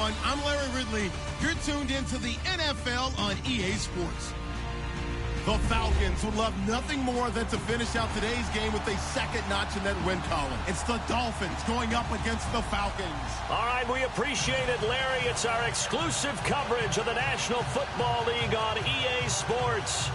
everyone. I'm Larry Ridley. You're tuned into the NFL on EA Sports. The Falcons would love nothing more than to finish out today's game with a second notch in that win column. It's the Dolphins going up against the Falcons. All right, we appreciate it, Larry. It's our exclusive coverage of the National Football League on EA Sports.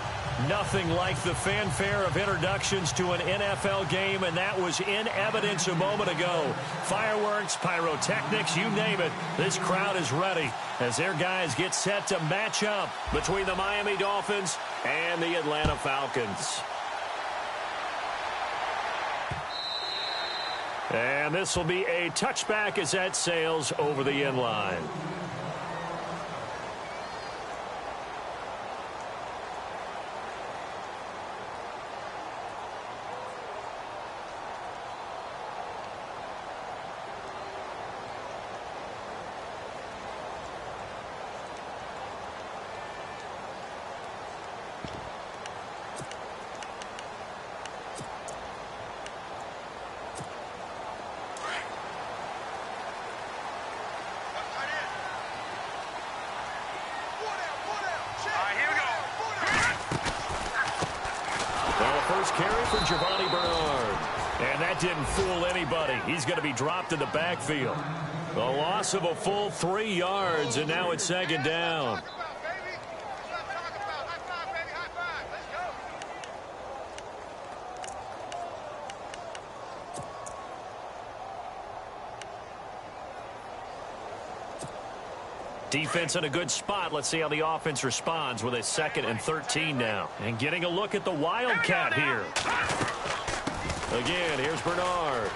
Nothing like the fanfare of introductions to an NFL game, and that was in evidence a moment ago. Fireworks, pyrotechnics, you name it. This crowd is ready as their guys get set to match up between the Miami Dolphins and the Atlanta Falcons. And this will be a touchback as that sails over the end line. And that didn't fool anybody. He's going to be dropped in the backfield. A loss of a full 3 yards, and now it's second down. Defense in a good spot. Let's see how the offense responds with a 2nd and 13 now. And getting a look at the Wildcat here. Again, here's Bernard.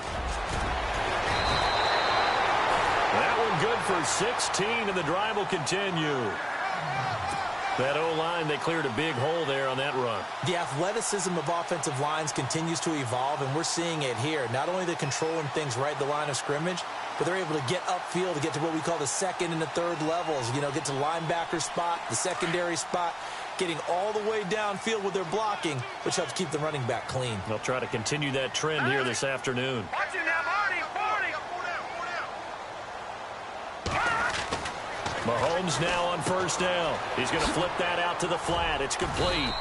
That one good for 16, and the drive will continue. That O-line, they cleared a big hole there on that run. The athleticism of offensive lines continues to evolve, and we're seeing it here. Not only they're controlling things right at the line of scrimmage, but they're able to get upfield to get to what we call the 2nd and the 3rd levels. You know, get to linebacker spot, the secondary spot, getting all the way downfield with their blocking, which helps keep the running back clean. They'll try to continue that trend here this afternoon. Watch it now, Marty. Mahomes now on first down. He's going to flip that out to the flat. It's complete.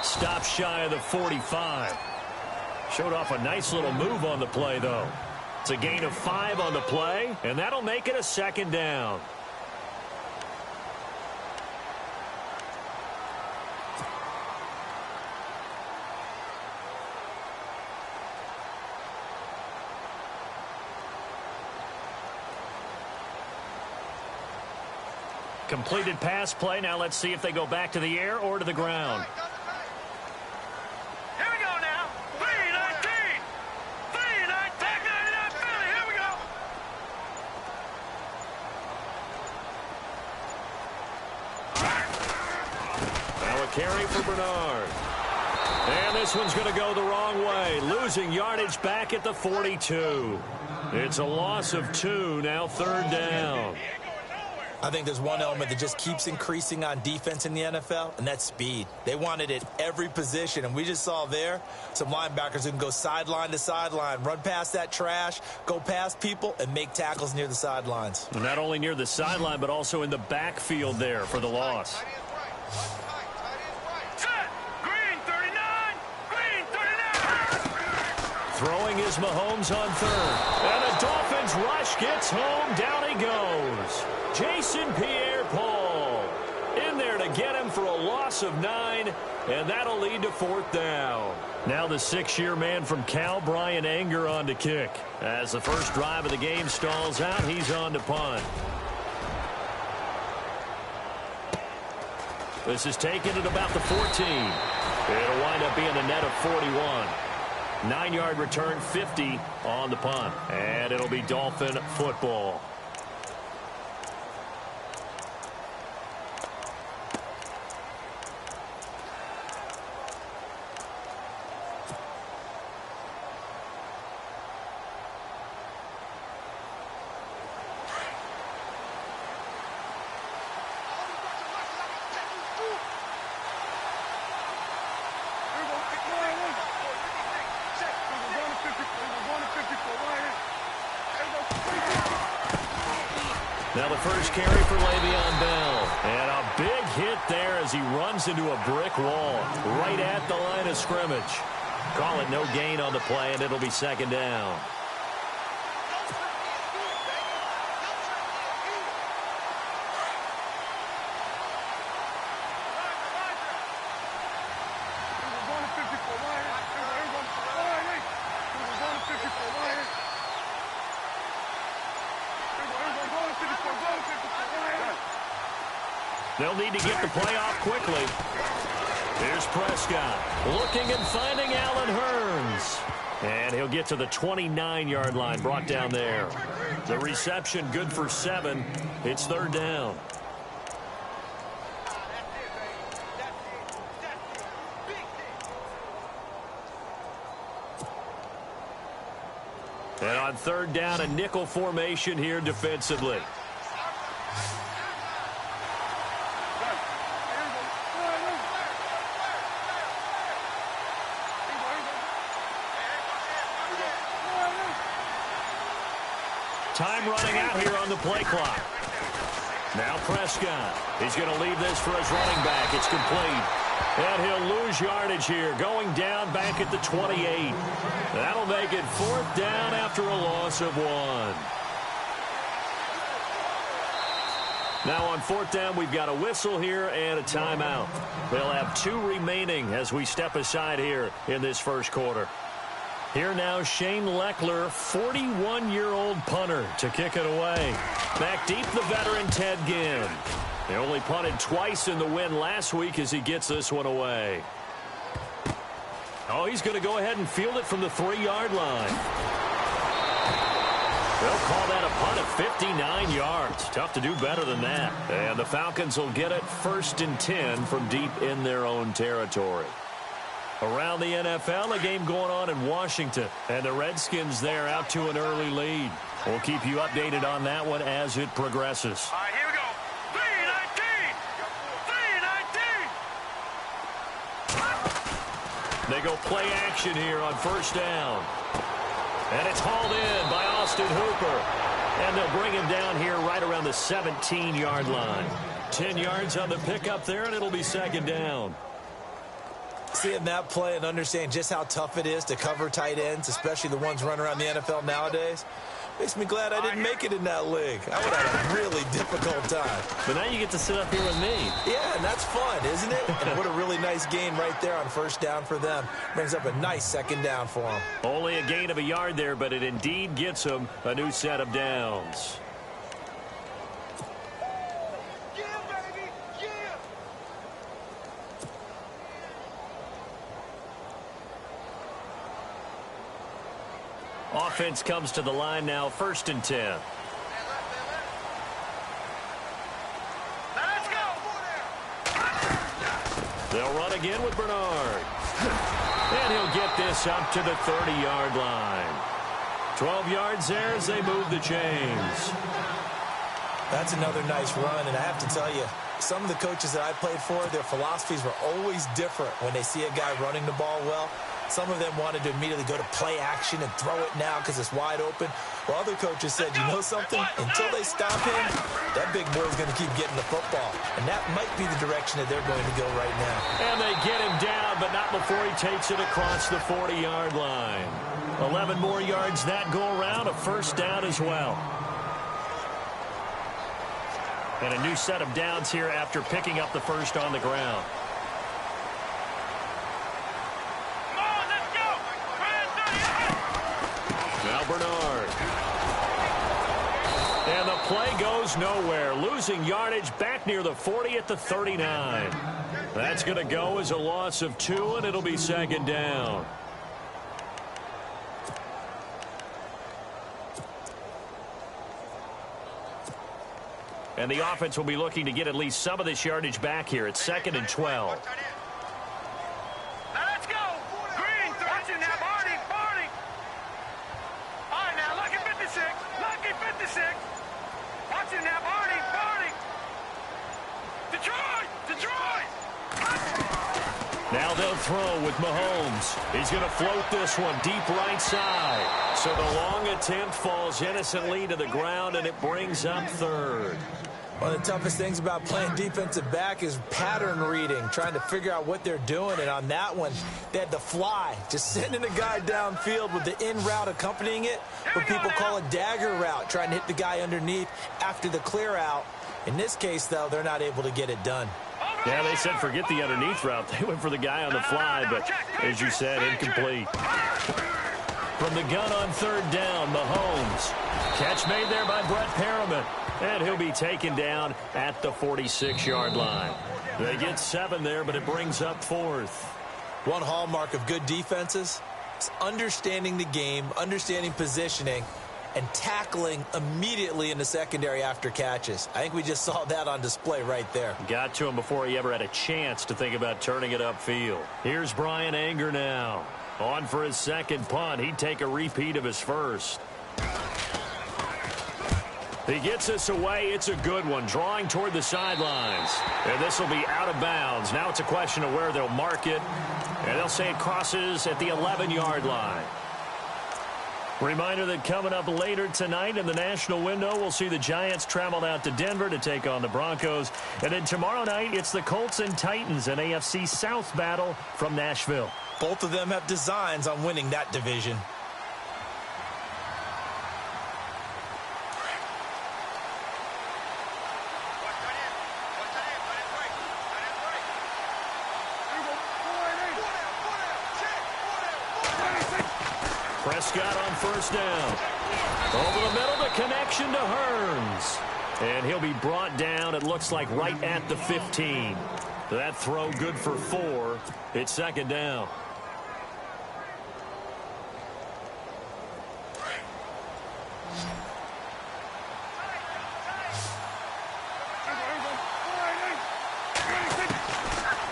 Stop shy of the 45. Showed off a nice little move on the play, though. It's a gain of 5 on the play, and that'll make it a second down. Completed pass play. Now let's see if they go back to the air or to the ground. Here we go now. 3-19. 3-19. Tag 99 Philly. Here we go. Now a carry for Bernard. And this one's going to go the wrong way. Losing yardage back at the 42. It's a loss of 2. Now 3rd down. I think there's one element that just keeps increasing on defense in the NFL, and that's speed. They want it at every position, and we just saw there some linebackers who can go sideline to sideline, run past that trash, go past people, and make tackles near the sidelines. Not only near the sideline, but also in the backfield there for the loss. Throwing is Mahomes on 3rd. And the Dolphins rush gets home. Down he goes. Jason Pierre-Paul in there to get him for a loss of 9. And that'll lead to 4th down. Now the 6-year man from Cal, Brian Anger, on to kick. As the first drive of the game stalls out, he's on to punt. This is taken at about the 14. It'll wind up being a net of 41. 9-yard return, 50 on the punt. And it'll be Dolphin football. Now the first carry for Le'Veon Bell. And a big hit there as he runs into a brick wall right at the line of scrimmage. Call it no gain on the play, and it'll be second down. They'll need to get the play off quickly. Here's Prescott looking and finding Allen Hurns. And he'll get to the 29-yard line, brought down there. The reception good for 7. It's third down. And on third down, a nickel formation here defensively. Time running out here on the play clock. Now Prescott. He's going to leave this for his running back. It's complete. And he'll lose yardage here, going down back at the 28. That'll make it fourth down after a loss of 1. Now on fourth down, we've got a whistle here and a timeout. They'll have 2 remaining as we step aside here in this first quarter. Here now, Shane Leckler, 41-year-old punter to kick it away. Back deep, the veteran Ted Ginn. He only punted twice in the win last week as he gets this one away. Oh, he's going to go ahead and field it from the 3-yard line. They'll call that a punt of 59 yards. Tough to do better than that. And the Falcons will get it 1st and 10 from deep in their own territory. Around the NFL, a game going on in Washington. And the Redskins there out to an early lead. We'll keep you updated on that one as it progresses. All right, here we go. 3-19. 3-19. They go play action here on first down. And it's hauled in by Austin Hooper. And they'll bring him down here right around the 17-yard line. 10 yards on the pickup there, and it'll be second down. Seeing that play and understand just how tough it is to cover tight ends, especially the ones running around the NFL nowadays, makes me glad I didn't make it in that league. I would have a really difficult time. But now you get to sit up here with me. Yeah, and that's fun, isn't it? And what a really nice gain right there on first down for them. Brings up a nice second down for them. Only a gain of a yard there, but it indeed gets them a new set of downs. Offense comes to the line now, 1st and 10. Let's go. They'll run again with Bernard. And he'll get this up to the 30-yard line. 12 yards there as they move the chains. That's another nice run, and I have to tell you, some of the coaches that I played for, their philosophies were always different when they see a guy running the ball well. Some of them wanted to immediately go to play action and throw it now because it's wide open. While other coaches said, you know something? Until they stop him, that big boy's going to keep getting the football. And that might be the direction that they're going to go right now. And they get him down, but not before he takes it across the 40-yard line. 11 more yards that go around, a first down as well. And a new set of downs here after picking up the first on the ground. Now Bernard. And the play goes nowhere. Losing yardage back near the 40 at the 39. That's going to go as a loss of 2, and it'll be second down. And the offense will be looking to get at least some of this yardage back here. It's 2nd and 12. Now let's go. Green, watch it now, Barney. All right, now, lucky 56. Lucky 56. Watch it now, Barney. Detroit. Now they'll throw with Mahomes. He's going to float this one deep right side. So the long attempt falls innocently to the ground, and it brings up third. One of the toughest things about playing defensive back is pattern reading, trying to figure out what they're doing. And on that one, they had to fly, just sending a guy downfield with the in route accompanying it, what people call a dagger route, trying to hit the guy underneath after the clear out. In this case, though, they're not able to get it done. Yeah, they said forget the underneath route. They went for the guy on the fly, but as you said, incomplete. From the gun on third down, Mahomes. Catch made there by Brett Perriman. And he'll be taken down at the 46-yard line. They get 7 there, but it brings up fourth. One hallmark of good defenses is understanding the game, understanding positioning, and tackling immediately in the secondary after catches. I think we just saw that on display right there. Got to him before he ever had a chance to think about turning it upfield. Here's Brian Anger now. On for his second punt. He'd take a repeat of his first. He gets this away. It's a good one, drawing toward the sidelines. And this will be out of bounds. Now it's a question of where they'll mark it. And they'll say it crosses at the 11-yard line. Reminder that coming up later tonight in the national window, we'll see the Giants travel out to Denver to take on the Broncos. And then tomorrow night, it's the Colts and Titans, an AFC South battle from Nashville. Both of them have designs on winning that division. Prescott on first down. Over the middle, the connection to Hearns. And he'll be brought down, it looks like, right at the 15. That throw good for 4. It's second down.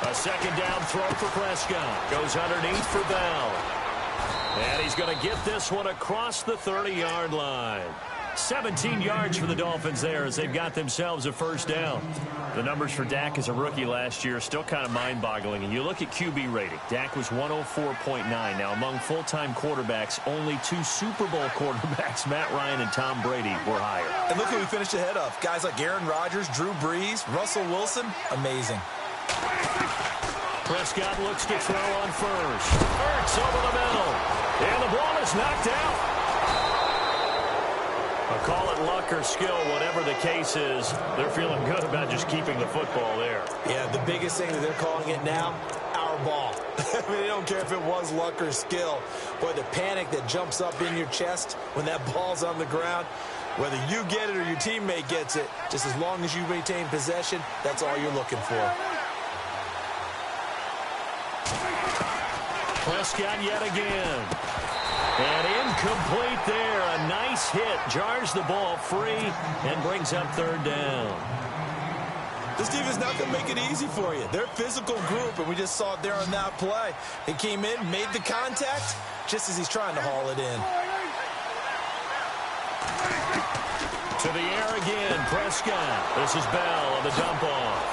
A second down throw for Prescott. Goes underneath for Bell. And he's going to get this one across the 30-yard line. 17 yards for the Dolphins there as they've got themselves a first down. The numbers for Dak as a rookie last year are still kind of mind-boggling. And you look at QB rating. Dak was 104.9. Now, among full-time quarterbacks, only 2 Super Bowl quarterbacks, Matt Ryan and Tom Brady, were higher. And look who we finished ahead of. Guys like Aaron Rodgers, Drew Brees, Russell Wilson. Amazing. Prescott looks to throw on first. Hurts over the middle. And the ball is knocked out. I'll call it luck or skill, whatever the case is. They're feeling good about just keeping the football there. Yeah, the biggest thing that they're calling it now, our ball. I mean, they don't care if it was luck or skill. Boy, the panic that jumps up in your chest when that ball's on the ground, whether you get it or your teammate gets it, just as long as you maintain possession, that's all you're looking for. Prescott yet again. And incomplete there. A nice hit. Jars the ball free and brings up third down. This defense not going to make it easy for you. They're a physical group, and we just saw it there on that play. He came in, made the contact, just as he's trying to haul it in. To the air again, Prescott. This is Bell on the dump off.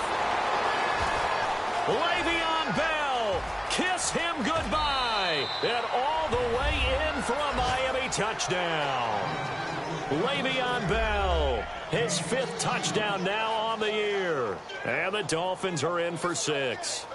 Le'Veon Bell. Kiss him goodbye. And all the way in for a Miami touchdown. Le'Veon Bell, his 5th touchdown now on the year. And the Dolphins are in for 6.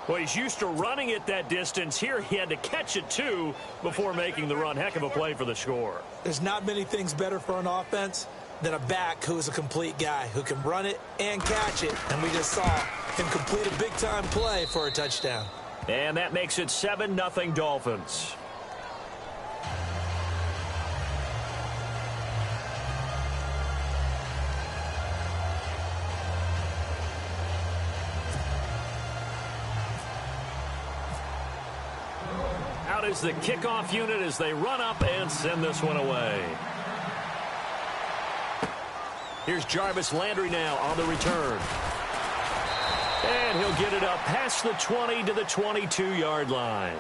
Well, he's used to running it that distance. Here he had to catch it, too, before making the run. Heck of a play for the score. There's not many things better for an offense than a back who is a complete guy who can run it and catch it. And we just saw him complete a big-time play for a touchdown. And that makes it 7-0 Dolphins. Out is the kickoff unit as they run up and send this one away. Here's Jarvis Landry now on the return. And he'll get it up past the 20 to the 22-yard line.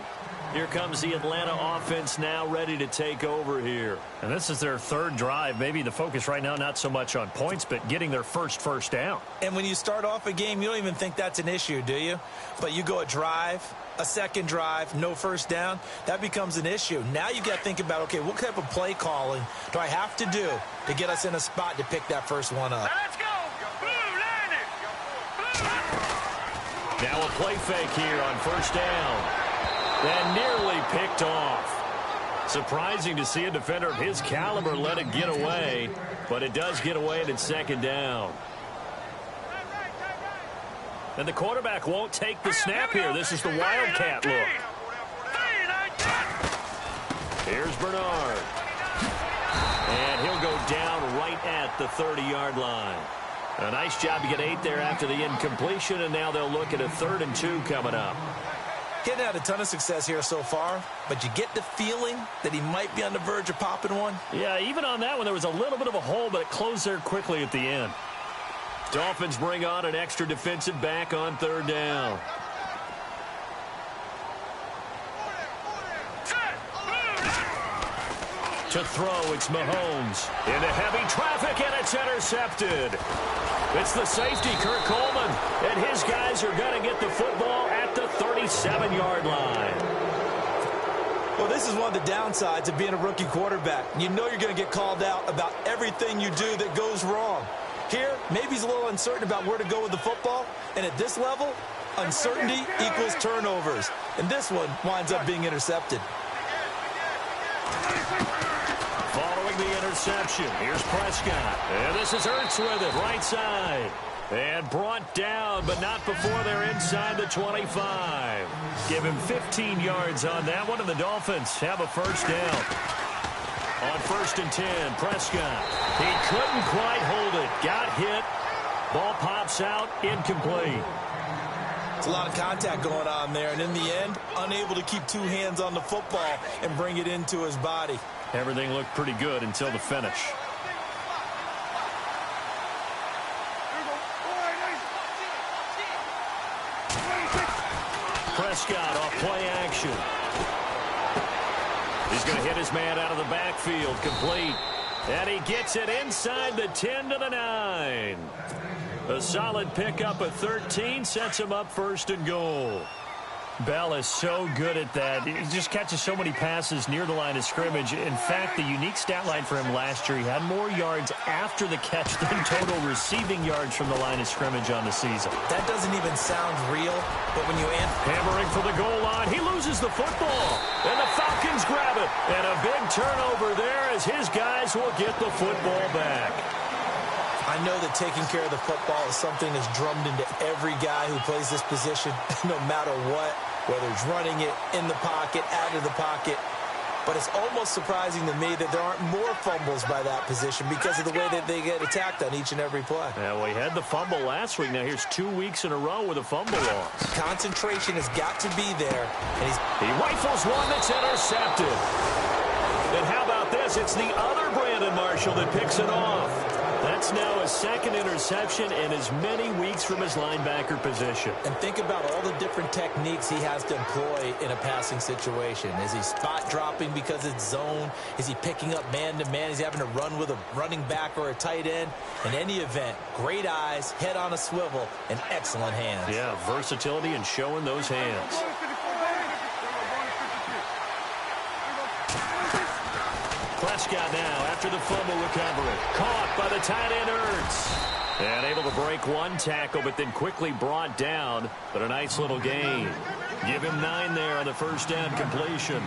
Here comes the Atlanta offense now ready to take over here. And this is their third drive. Maybe the focus right now not so much on points, but getting their first down. And when you start off a game, you don't even think that's an issue, do you? But you go a drive, a second drive, no first down, that becomes an issue. Now you got to think about, okay, what type of play calling do I have to do to get us in a spot to pick that first one up? Let's go. Blue, line it. Now a play fake here on first down. And nearly picked off. Surprising to see a defender of his caliber let it get away, but it does get away and it's second down. And the quarterback won't take the snap here. This is the Wildcat look. Here's Bernard. And he'll go down right at the 30-yard line. A nice job to get 8 there after the incompletion, and now they'll look at a 3rd and 2 coming up. Hitting had a ton of success here so far, but you get the feeling that he might be on the verge of popping one. Yeah, even on that one, there was a little bit of a hole, but it closed there quickly at the end. Dolphins bring on an extra defensive back on 3rd down. To throw, it's Mahomes. Into heavy traffic, and it's intercepted. It's the safety, Kurt Coleman, and his guys are going to get the football at the 37-yard line. Well, this is one of the downsides of being a rookie quarterback. You know you're going to get called out about everything you do that goes wrong. Here, maybe he's a little uncertain about where to go with the football, and at this level, uncertainty equals turnovers. And this one winds up being intercepted. Following the interception, here's Prescott. And this is Ertz with it, right side. And brought down, but not before they're inside the 25. Give him 15 yards on that one, and the Dolphins have a first down. On 1st and 10, Prescott. He couldn't quite hold it. Got hit. Ball pops out, incomplete. It's a lot of contact going on there, and in the end, unable to keep 2 hands on the football and bring it into his body. Everything looked pretty good until the finish. Prescott off play action. He's going to hit his man out of the backfield, complete. And he gets it inside the 10 to the 9. A solid pickup at 13 sets him up 1st and goal. Bell is so good at that. He just catches so many passes near the line of scrimmage. In fact, the unique stat line for him last year, he had more yards after the catch than total receiving yards from the line of scrimmage on the season. That doesn't even sound real, but when you hammering for the goal line, he loses the football, and the Falcons grab it. And a big turnover there as his guys will get the football back. I know that taking care of the football is something that's drummed into every guy who plays this position, no matter what, whether it's running it, in the pocket, out of the pocket. But it's almost surprising to me that there aren't more fumbles by that position because of the way that they get attacked on each and every play. Yeah, well, he had the fumble last week. Now here's 2 weeks in a row with a fumble loss. Concentration has got to be there. And he rifles one that's intercepted. And how about this? It's the other Brandon Marshall that picks it off. That's now a 2nd interception in as many weeks from his linebacker position. And think about all the different techniques he has to employ in a passing situation. Is he spot dropping because it's zone? Is he picking up man-to-man? Is he having to run with a running back or a tight end? In any event, great eyes, head on a swivel, and excellent hands. Yeah, versatility and showing those hands. Prescott now after the fumble recovery. Caught by the tight end Ertz. And able to break one tackle, but then quickly brought down. But a nice little gain. Give him 9 there on the 1st down completion.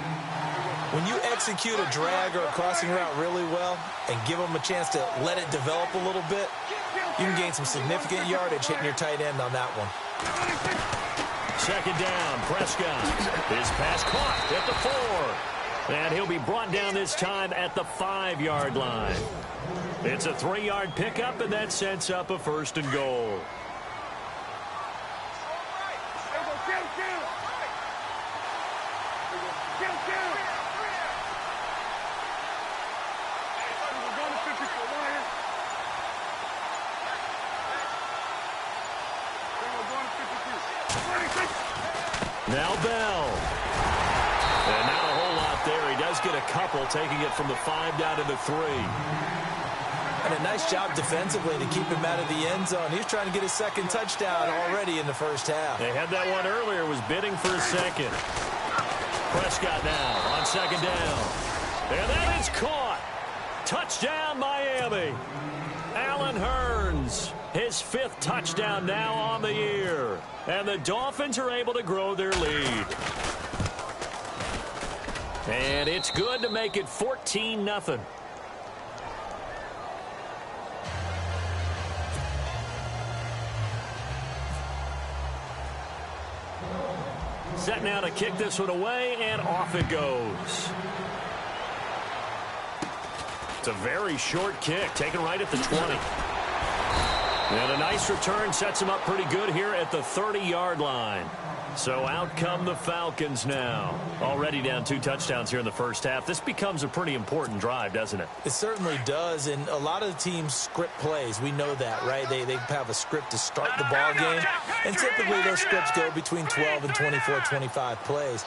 When you execute a drag or a crossing route really well and give them a chance to let it develop a little bit, you can gain some significant yardage hitting your tight end on that one. 2nd down, Prescott. His pass caught at the 4. And he'll be brought down this time at the 5-yard line. It's a 3-yard pickup, and that sets up a 1st and goal. Now Bell. a couple, taking it from the 5 down to the 3. And a nice job defensively to keep him out of the end zone. He's trying to get his second touchdown already in the first half. They had that one earlier, was bidding for a second. Prescott now on second down. And that is caught. Touchdown, Miami. Allen Hurns, his 5th touchdown now on the year. And the Dolphins are able to grow their lead. And it's good to make it 14-0. Set now to kick this one away, and off it goes. It's a very short kick, taken right at the 20. And a nice return sets him up pretty good here at the 30-yard line. So out come the Falcons now. Already down 2 touchdowns here in the first half. This becomes a pretty important drive, doesn't it? It certainly does, and a lot of the teams script plays. We know that, right? They have a script to start the ball game, and typically those scripts go between 12 and 24, 25 plays.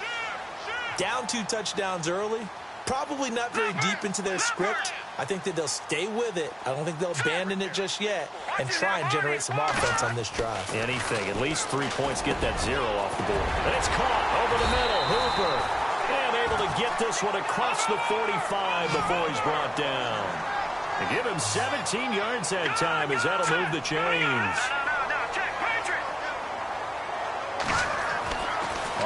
Down 2 touchdowns early, probably not very deep into their script. I think that they'll stay with it. I don't think they'll abandon it just yet and try and generate some offense on this drive. Anything. At least 3 points, get that 0 off the board. And it's caught over the middle. Hooper. And able to get this one across the 45 before he's brought down. And give him 17 yards that time as that'll move the chains.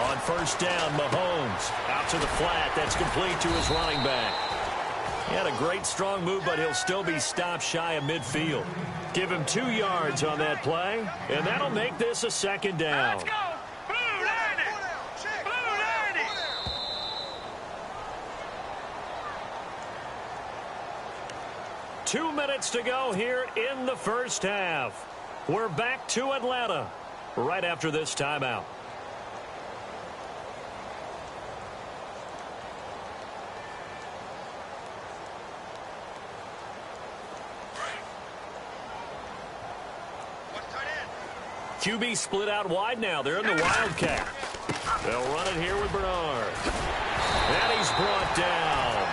On first down, Mahomes out to the flat. That's complete to his running back. He had a great strong move, but he'll still be stopped shy of midfield. Give him 2 yards on that play, and that'll make this a second down. Let's go! Blue 90! Blue 90! 2 minutes to go here in the first half. We're back to Atlanta right after this timeout. QB split out wide now. They're in the Wildcat. They'll run it here with Bernard. And he's brought down.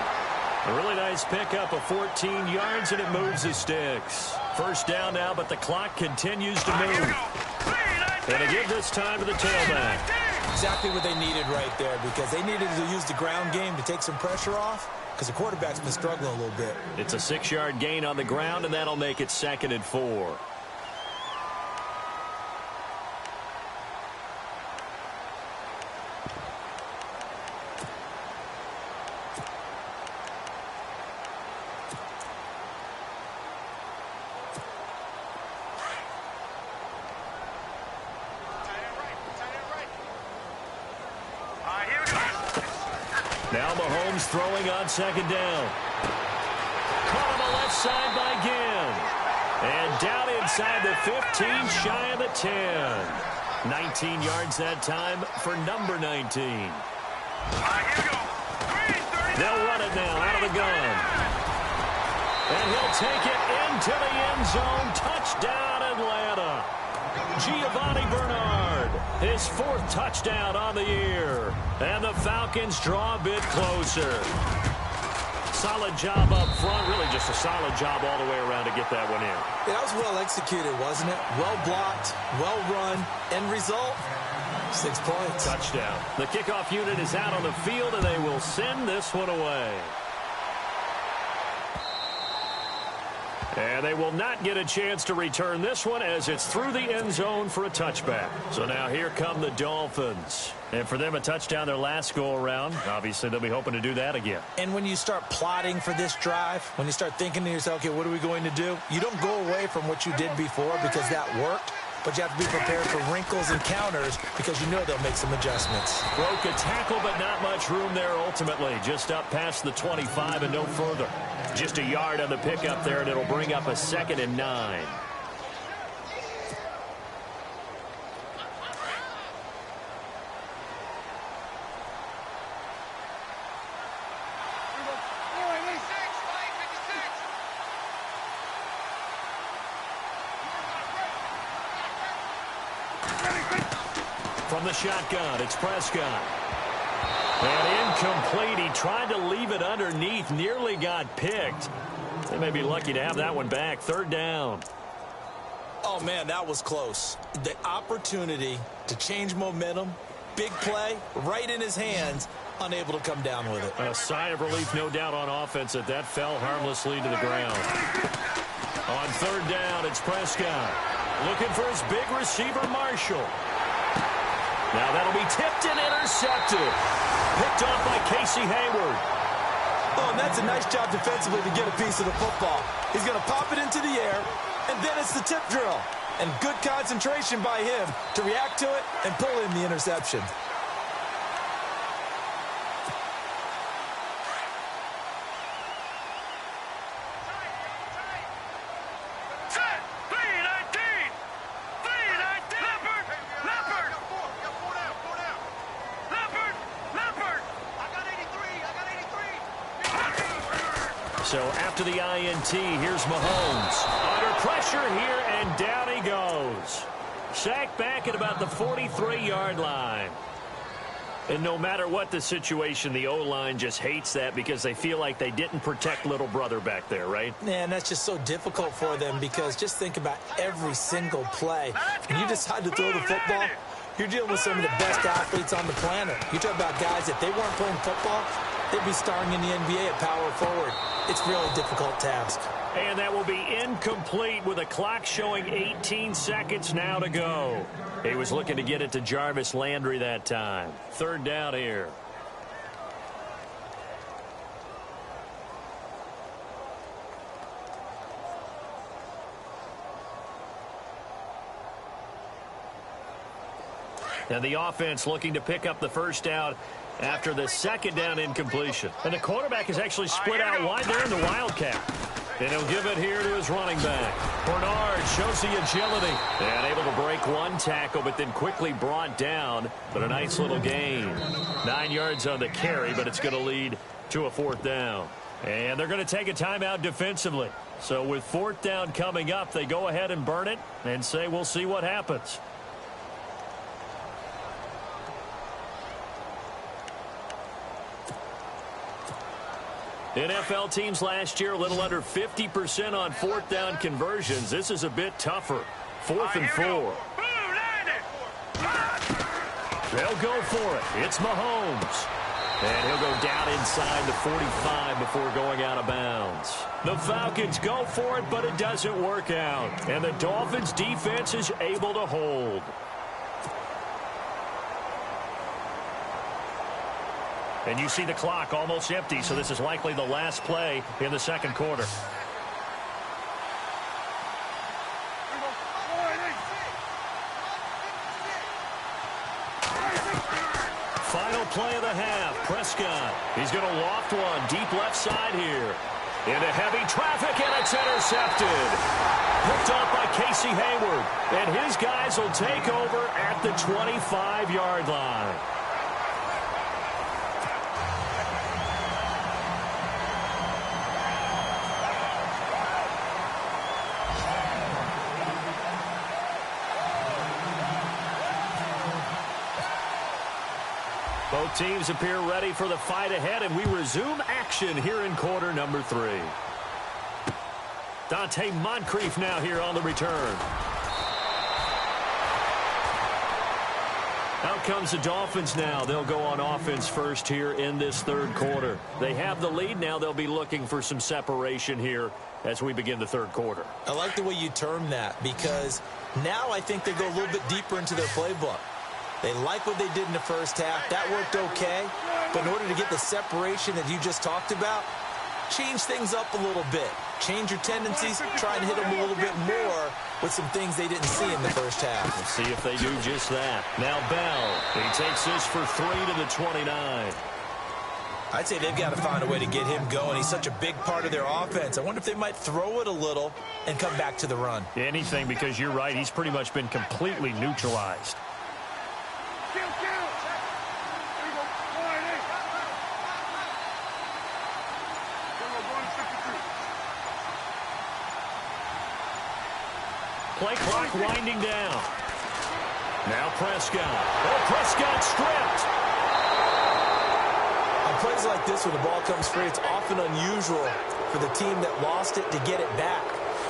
A really nice pickup of 14 yards, and it moves the sticks. First down now, but the clock continues to move. And to give this time to the tailback. Exactly what they needed right there, because they needed to use the ground game to take some pressure off, because the quarterback's been struggling a little bit. It's a 6-yard gain on the ground, and that'll make it 2nd and 4. Now Mahomes throwing on second down. Caught on the left side by Ginn. And down inside the 15, shy of the 10. 19 yards that time for number 19. They'll run it now out of the gun. And he'll take it into the end zone. Touchdown, Atlanta. Giovanni Bernard, his 4th touchdown on the year. And the Falcons draw a bit closer. Solid job up front. Really just a solid job all the way around to get that one in. Yeah, that was well executed, wasn't it? Well blocked, well run. End result, 6 points. Touchdown. The kickoff unit is out on the field, and they will send this one away. And they will not get a chance to return this one as it's through the end zone for a touchback. So now here come the Dolphins. And for them, a touchdown their last go-around. Obviously, they'll be hoping to do that again. And when you start plotting for this drive, when you start thinking to yourself, okay, what are we going to do? You don't go away from what you did before because that worked. But you have to be prepared for wrinkles and counters because you know they'll make some adjustments. Broke a tackle, but not much room there ultimately. Just up past the 25 and no further. Just a yard on the pickup there, and it'll bring up a 2nd and 9. From the shotgun, it's Prescott. And in Incomplete. He tried to leave it underneath. Nearly got picked. They may be lucky to have that one back. Third down. Oh, man, that was close. The opportunity to change momentum, big play, right in his hands, unable to come down with it. A sigh of relief, no doubt, on offense that fell harmlessly to the ground. On third down, it's Prescott. Looking for his big receiver, Marshall. Now that'll be tipped and intercepted. Picked off by Casey Hayward. Oh, and that's a nice job defensively to get a piece of the football. He's going to pop it into the air, and then it's the tip drill. And good concentration by him to react to it and pull in the interception. So after the INT, here's Mahomes. Under pressure here, and down he goes. Sacked back at about the 43-yard line. And no matter what the situation, the O-line just hates that because they feel like they didn't protect little brother back there, right? Man, that's just so difficult for them because just think about every single play. When you decide to throw the football, you're dealing with some of the best athletes on the planet. You talk about guys, if they weren't playing football, they'd be starring in the NBA at power forward. It's a really difficult task. And that will be incomplete with a clock showing 18 seconds now to go. He was looking to get it to Jarvis Landry that time. Third down here. And the offense looking to pick up the first down after the second down incompletion. And the quarterback is actually split out wide there in the Wildcat. And he'll give it here to his running back. Bernard shows the agility. And able to break one tackle, but then quickly brought down. But a nice little gain. 9 yards on the carry, but it's going to lead to a fourth down. And they're going to take a timeout defensively. So with fourth down coming up, they go ahead and burn it and say we'll see what happens. NFL teams last year a little under 50% on fourth down conversions. This is a bit tougher. 4th and 4. They'll go for it. It's Mahomes. And he'll go down inside the 45 before going out of bounds. The Falcons go for it, but it doesn't work out. And the Dolphins defense is able to hold. And you see the clock almost empty, so this is likely the last play in the second quarter. Final play of the half. Prescott. He's going to loft one deep left side here. Into heavy traffic, and it's intercepted. Picked off by Casey Hayward. And his guys will take over at the 25-yard line. Both teams appear ready for the fight ahead, and we resume action here in quarter number 3. Dante Moncrief now here on the return. Out comes the Dolphins now. They'll go on offense first here in this third quarter. They have the lead now. They'll be looking for some separation here as we begin the third quarter. I like the way you term that because now I think they go a little bit deeper into their playbook. They like what they did in the first half. That worked okay. But in order to get the separation that you just talked about, change things up a little bit. Change your tendencies. Try and hit them a little bit more with some things they didn't see in the first half. Let's see if they do just that. Now Bell. He takes this for 3 to the 29. I'd say they've got to find a way to get him going. He's such a big part of their offense. I wonder if they might throw it a little and come back to the run. Anything, because you're right. He's pretty much been completely neutralized. Play clock winding down. Now Prescott. Oh, Prescott stripped. On plays like this, when the ball comes free, it's often unusual for the team that lost it to get it back.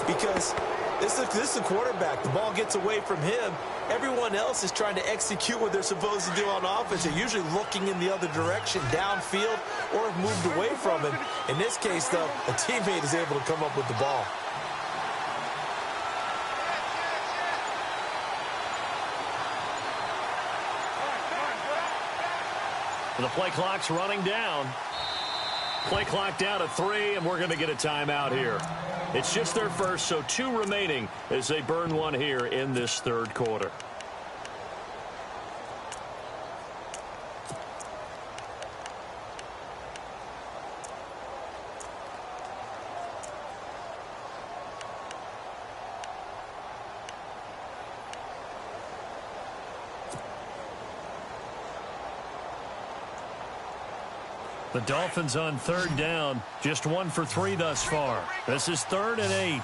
Because this is the quarterback. The ball gets away from him. Everyone else is trying to execute what they're supposed to do on offense. They're usually looking in the other direction, downfield, or have moved away from him. In this case, though, a teammate is able to come up with the ball. The play clock's running down. Play clock down to 3, and we're going to get a timeout here. It's just their first, so 2 remaining as they burn one here in this third quarter. The Dolphins on third down, just 1 for 3 thus far. This is 3rd and 8.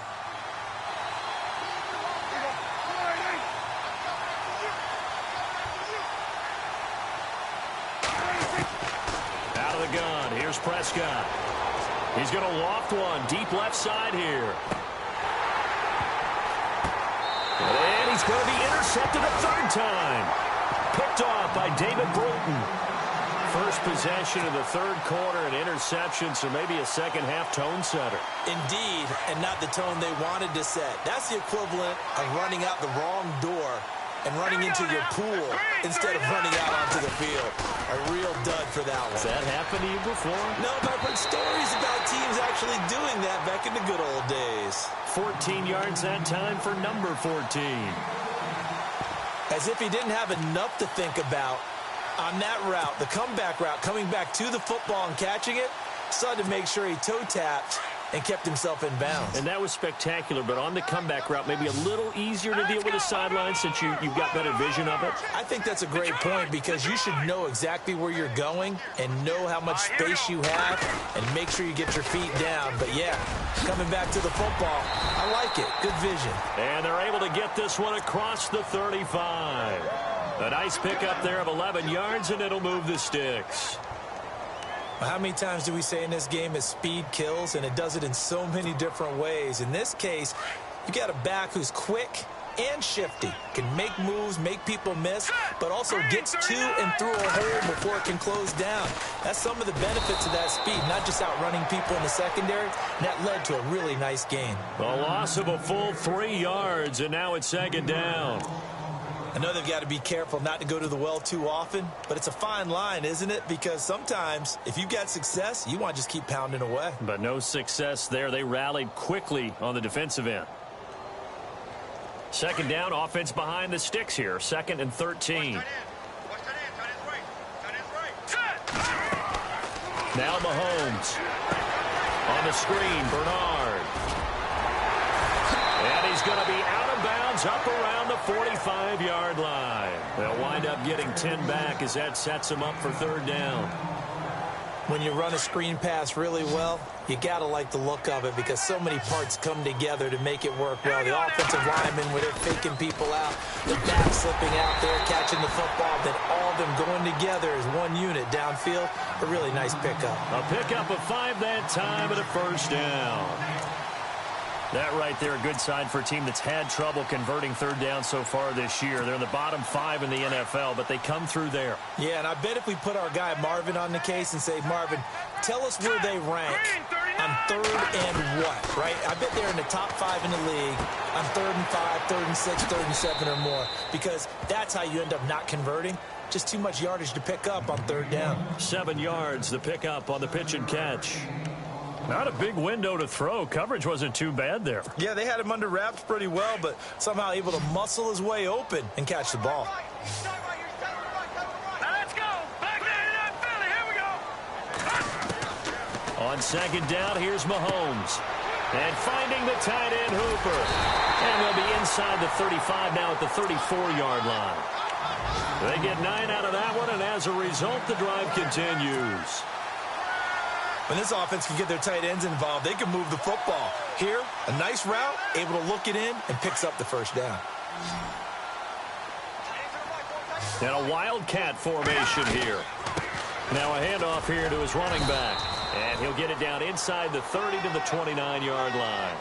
Out of the gun, here's Prescott. He's going to loft one, deep left side here. And he's going to be intercepted a 3rd time. Picked off by David Bruton. First possession of the third quarter, an interception, so maybe a second-half tone setter. Indeed, and not the tone they wanted to set. That's the equivalent of running out the wrong door and running into your pool instead of running out onto the field. A real dud for that one. Has that happened to you before? No, but I've heard stories about teams actually doing that back in the good old days. 14 yards that time for number 14. As if he didn't have enough to think about. On that route, the comeback route, coming back to the football and catching it, decided to make sure he toe-tapped and kept himself in bounds. And that was spectacular, but on the comeback route, maybe a little easier to deal with the sideline since you've got better vision of it? I think that's a great point because you should know exactly where you're going and know how much space you have and make sure you get your feet down. But, yeah, coming back to the football, I like it. Good vision. And they're able to get this one across the 35. A nice pickup there of 11 yards, and it'll move the sticks. How many times do we say in this game is speed kills, and it does it in so many different ways. In this case, you got a back who's quick and shifty, can make moves, make people miss, but also gets to and through a hole before it can close down. That's some of the benefits of that speed, not just outrunning people in the secondary. And that led to a really nice gain. A loss of a full 3 yards, and now it's 2nd down. I know they've got to be careful not to go to the well too often, but it's a fine line, isn't it? Because sometimes, if you've got success, you want to just keep pounding away. But no success there. They rallied quickly on the defensive end. 2nd down, offense behind the sticks here. 2nd and 13. Now Mahomes. On the screen, Bernard. And he's going to be out of bounds up around the 45-yard line. They'll wind up getting 10 back as that sets them up for 3rd down. When you run a screen pass really well, you got to like the look of it because so many parts come together to make it work well. The offensive linemen, where they're faking people out, the back slipping out there, catching the football, then all of them going together as one unit downfield. A really nice pickup. A pickup of 5 that time and a 1st down. That right there, a good sign for a team that's had trouble converting 3rd down so far this year. They're in the bottom 5 in the NFL, but they come through there. Yeah, and I bet if we put our guy Marvin on the case and say, Marvin, tell us where they rank on 3rd and what, right? I bet they're in the top 5 in the league on 3rd and 5, 3rd and 6, 3rd and 7 or more, because that's how you end up not converting. Just too much yardage to pick up on 3rd down. 7 yards, the pickup on the pitch and catch. Not a big window to throw. Coverage wasn't too bad there. Yeah, they had him under wraps pretty well, but somehow able to muscle his way open and catch the ball. Now let's go. Back there in that Philly. Here we go. On 2nd down, here's Mahomes. And finding the tight end, Hooper. And they'll be inside the 35 now at the 34-yard line. They get 9 out of that one, and as a result, the drive continues. When this offense can get their tight ends involved, they can move the football. Here, a nice route, able to look it in, and picks up the 1st down. And a wildcat formation here. Now a handoff here to his running back. And he'll get it down inside the 30 to the 29-yard line.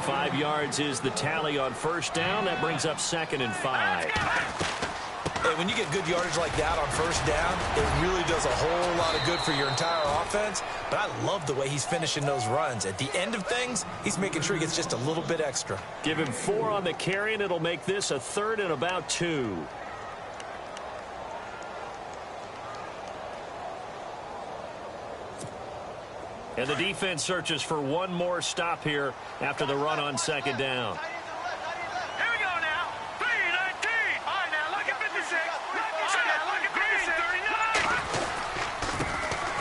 5 yards is the tally on first down. That brings up 2nd and 5. Hey, when you get good yardage like that on first down, it really does a whole lot of good for your entire offense. But I love the way he's finishing those runs. At the end of things, he's making sure he gets just a little bit extra. Give him 4 on the carry, and it'll make this a 3rd and about 2. And the defense searches for one more stop here after the run on 2nd down. Here we go now. 319. All right, now look at 56. Look at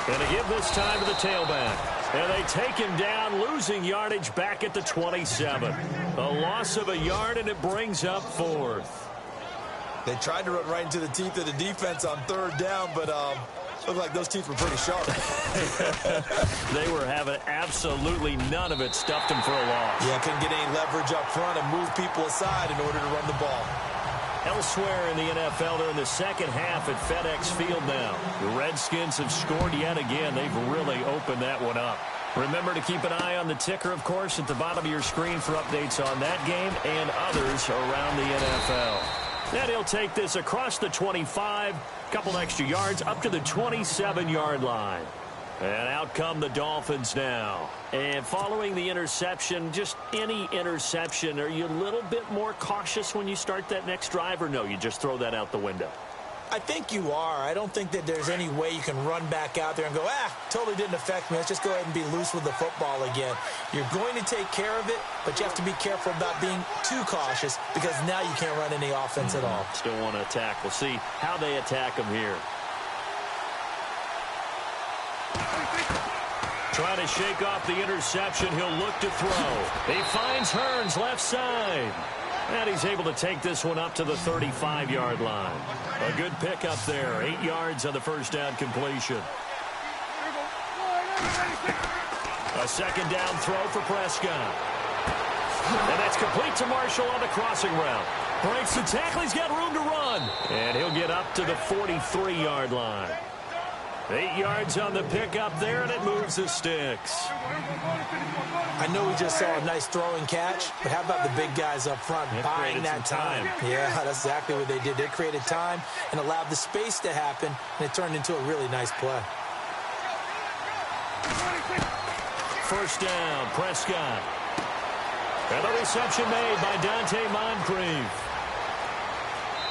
39. And to give this time to the tailback. And they take him down, losing yardage back at the 27. A loss of a yard, and it brings up 4th. They tried to run right into the teeth of the defense on 3rd down, but looked like those teeth were pretty sharp. They were having absolutely none of it. Stuffed him for a loss. Yeah, couldn't get any leverage up front and move people aside in order to run the ball. Elsewhere in the NFL, they're in the second half at FedEx Field now. The Redskins have scored yet again. They've really opened that one up. Remember to keep an eye on the ticker, of course, at the bottom of your screen for updates on that game and others around the NFL. Then he'll take this across the 25, couple extra yards, up to the 27-yard line. And out come the Dolphins now. And following the interception, just any interception, are you a little bit more cautious when you start that next drive, or no, you just throw that out the window? I think you are. I don't think that there's any way you can run back out there and go, totally didn't affect me. Let's just go ahead and be loose with the football again. You're going to take care of it, but you have to be careful about being too cautious because now you can't run any offense at all. Still want to attack. We'll see how they attack him here. Trying to shake off the interception. He'll look to throw. He finds Hearns left side. And he's able to take this one up to the 35-yard line. A good pick up there. 8 yards on the first down completion. A second down throw for Prescott. And that's complete to Marshall on the crossing route. Breaks the tackle. He's got room to run. And he'll get up to the 43-yard line. 8 yards on the pickup there, and it moves the sticks. I know we just saw a nice throwing catch, but how about the big guys up front buying that time? Yeah, that's exactly what they did. They created time and allowed the space to happen, and it turned into a really nice play. First down, Prescott. And the reception made by Dante Moncrief.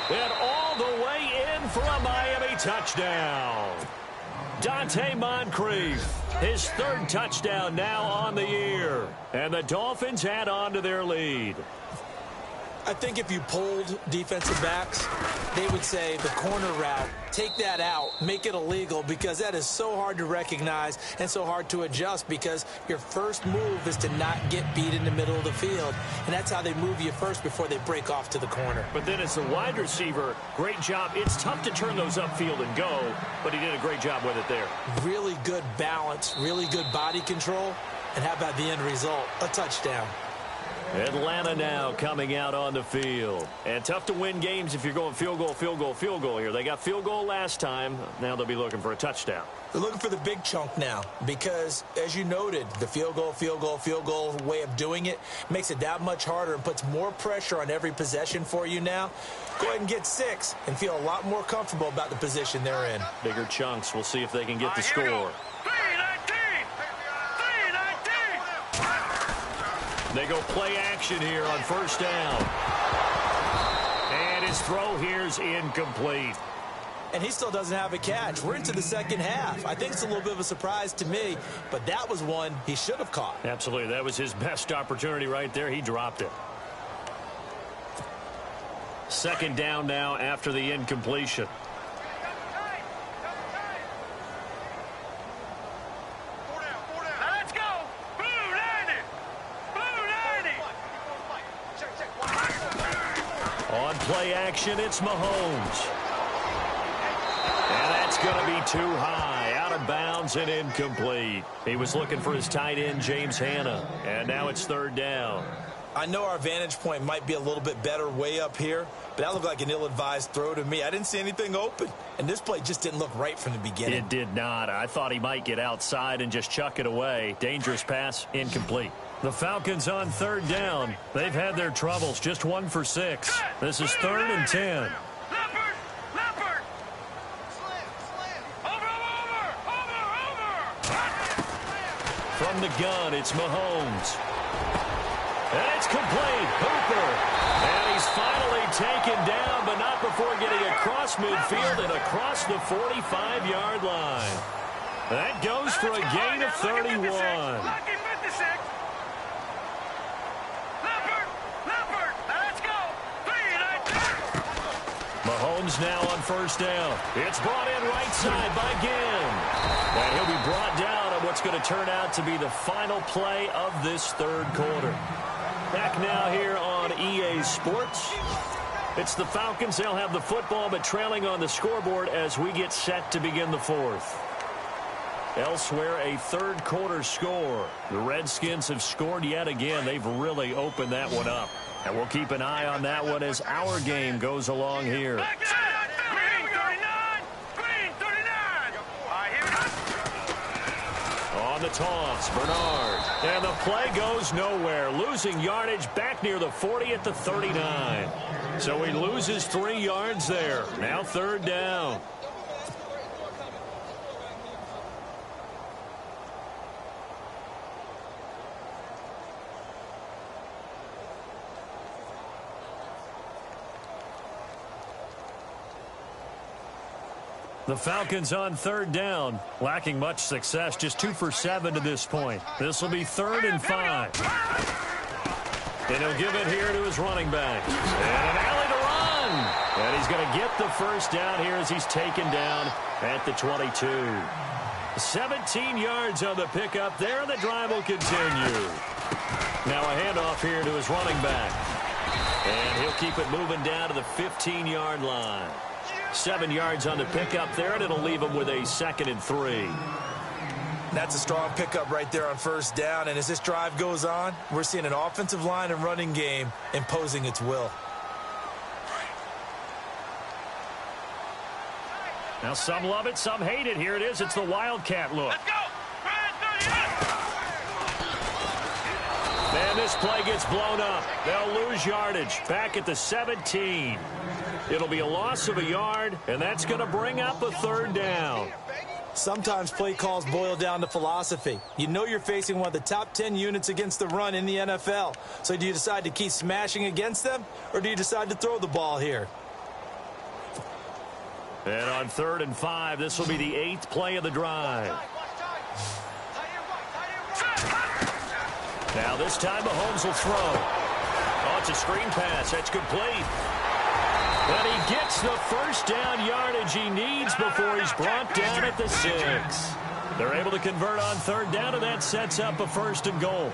And all the way in for a Miami touchdown. Dante Moncrief, his 3rd touchdown now on the year. And the Dolphins add on to their lead. I think if you polled defensive backs, they would say the corner route, take that out, make it illegal, because that is so hard to recognize and so hard to adjust because your first move is to not get beat in the middle of the field. And that's how they move you first before they break off to the corner. But then as the wide receiver, great job. It's tough to turn those upfield and go, but he did a great job with it there. Really good balance, really good body control. And how about the end result? A touchdown. Atlanta now coming out on the field. And tough to win games if you're going field goal, field goal, field goal here. They got field goal last time. Now they'll be looking for a touchdown. They're looking for the big chunk now because, as you noted, the field goal way of doing it makes it that much harder and puts more pressure on every possession for you now. Go ahead and get 6 and feel a lot more comfortable about the position they're in. Bigger chunks. We'll see if they can get the score. They go play action here on first down. And his throw here's incomplete. And he still doesn't have a catch. We're into the second half. I think it's a little bit of a surprise to me, but that was one he should have caught. Absolutely. That was his best opportunity right there. He dropped it. Second down now after the incompletion. On play action, it's Mahomes. And that's going to be too high. Out of bounds and incomplete. He was looking for his tight end, James Hanna. And now it's 3rd down. I know our vantage point might be a little bit better way up here, but that looked like an ill-advised throw to me. I didn't see anything open, and this play just didn't look right from the beginning. It did not. I thought he might get outside and just chuck it away. Dangerous pass, incomplete. The Falcons on third down. They've had their troubles, just 1 for 6. This is 3rd and 10. From the gun, it's Mahomes. And it's complete. Hooper. And he's finally taken down, but not before getting across midfield and across the 45-yard line. That goes for a gain of 31. Mahomes now on first down. It's brought in right side by Ginn. And he'll be brought down on what's going to turn out to be the final play of this third quarter. Back now here on EA Sports. It's the Falcons. They'll have the football, but trailing on the scoreboard as we get set to begin the fourth. Elsewhere, a third quarter score. The Redskins have scored yet again. They've really opened that one up. And we'll keep an eye on that one as our game goes along here. On the toss, Bernard. And the play goes nowhere. Losing yardage back near the 40 at the 39. So he loses 3 yards there. Now third down. The Falcons on third down, lacking much success, just 2 for 7 to this point. This will be 3rd and 5. And he'll give it here to his running back. And an alley to run. And he's going to get the first down here as he's taken down at the 22. 17 yards on the pickup there, and the drive will continue. Now a handoff here to his running back. And he'll keep it moving down to the 15-yard line. 7 yards on the pickup there, and it'll leave him with a 2nd and 3. That's a strong pickup right there on first down, and as this drive goes on, we're seeing an offensive line and running game imposing its will. Now some love it, some hate it. Here it is. It's the Wildcat look. Let's go. And this play gets blown up. They'll lose yardage back at the 17. It'll be a loss of a yard, and that's going to bring up a third down. Sometimes play calls boil down to philosophy. You know you're facing one of the top 10 units against the run in the NFL. So do you decide to keep smashing against them, or do you decide to throw the ball here? And on 3rd and 5, this will be the 8th play of the drive. Now this time Mahomes will throw. Oh, it's a screen pass. That's complete. And he gets the first down yardage he needs before he's brought down at the 6. They're able to convert on third down, and that sets up a 1st and goal.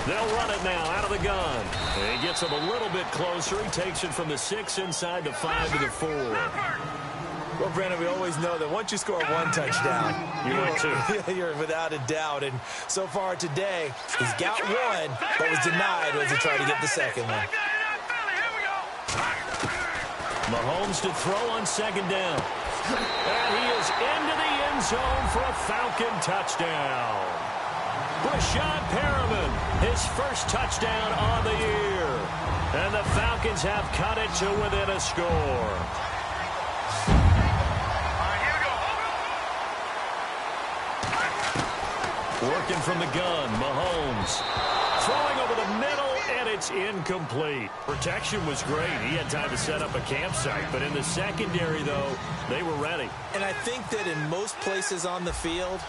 They'll run it now out of the gun. And he gets him a little bit closer. He takes it from the 6 inside the 5 to the 4. Well, Brandon, we always know that once you score one touchdown, you're without a doubt. And so far today, he's got one, but was denied as he tried to get the second one. Mahomes to throw on 2nd down. And he is into the end zone for a Falcon touchdown. Brashad Perriman, his first touchdown on the year. And the Falcons have cut it to within a score. Working from the gun, Mahomes. Throwing over the middle, and it's incomplete. Protection was great. He had time to set up a campsite, but in the secondary, though, they were ready. And I think that in most places on the field,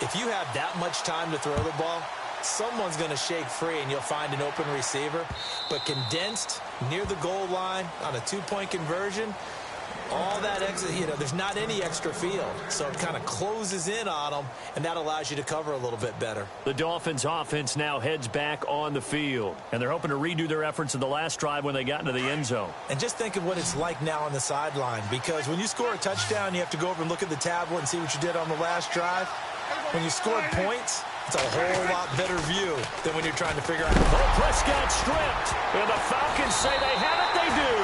if you have that much time to throw the ball, someone's going to shake free and you'll find an open receiver. But condensed, near the goal line, on a 2-point conversion, all that extra, there's not any extra field. So it kind of closes in on them, and that allows you to cover a little bit better. The Dolphins offense now heads back on the field, and they're hoping to redo their efforts in the last drive when they got into the end zone. And just think of what it's like now on the sideline, because when you score a touchdown, you have to go over and look at the tablet and see what you did on the last drive. When you scored points, it's a whole lot better view than when you're trying to figure out. Oh, Prescott stripped. And the Falcons say they have it. They do.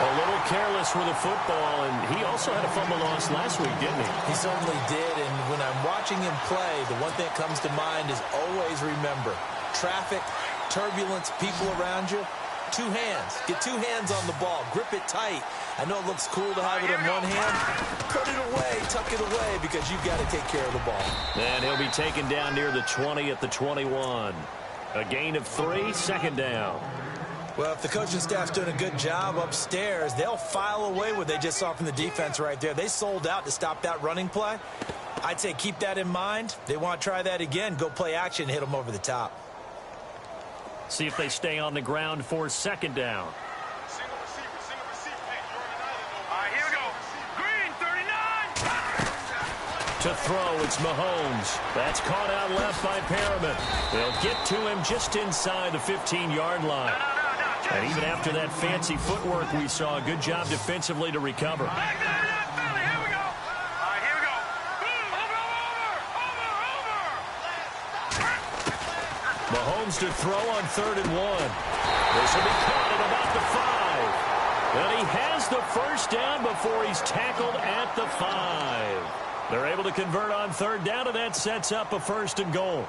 A little careless with the football, and he also had a fumble loss last week, didn't he? He certainly did, and when I'm watching him play, the one thing that comes to mind is always remember, traffic, turbulence, people around you, two hands. Get two hands on the ball. Grip it tight. I know it looks cool to have it in one hand. Put it away, tuck it away, because you've got to take care of the ball. And he'll be taken down near the 20 at the 21. A gain of 3, second down. Well, if the coaching staff's doing a good job upstairs, they'll file away what they just saw from the defense right there. They sold out to stop that running play. I'd say keep that in mind. They want to try that again. Go play action, hit them over the top. See if they stay on the ground for second down. Single receiver. Hey, you're on an island. All right, here we go. Green, 39. To throw, it's Mahomes. That's caught out left by Perriman. They'll get to him just inside the 15-yard line. And even after that fancy footwork we saw, a good job defensively to recover. Back there, that Philly. Here we go. All right, here we go. Over. Mahomes to throw on 3rd and 1. This will be caught at about the 5. And he has the first down before he's tackled at the 5. They're able to convert on 3rd down, and that sets up a 1st and goal.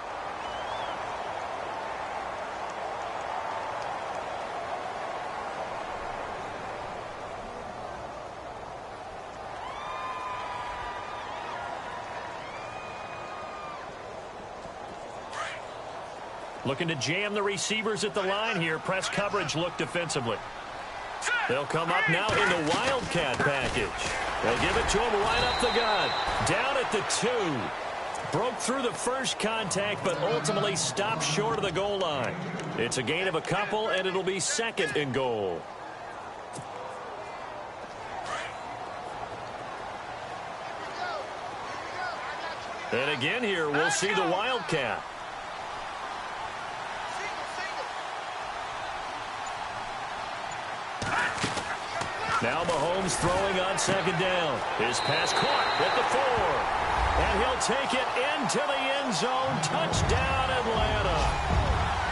Looking to jam the receivers at the line here. Press coverage look defensively. They'll come up now in the Wildcat package. They'll give it to him right up the gut. Down at the 2. Broke through the first contact, but ultimately stopped short of the goal line. It's a gain of a couple, and it'll be 2nd and goal. And again here, we'll see the Wildcat. Now Mahomes throwing on 2nd down. His pass caught at the 4. And he'll take it into the end zone. Touchdown, Atlanta.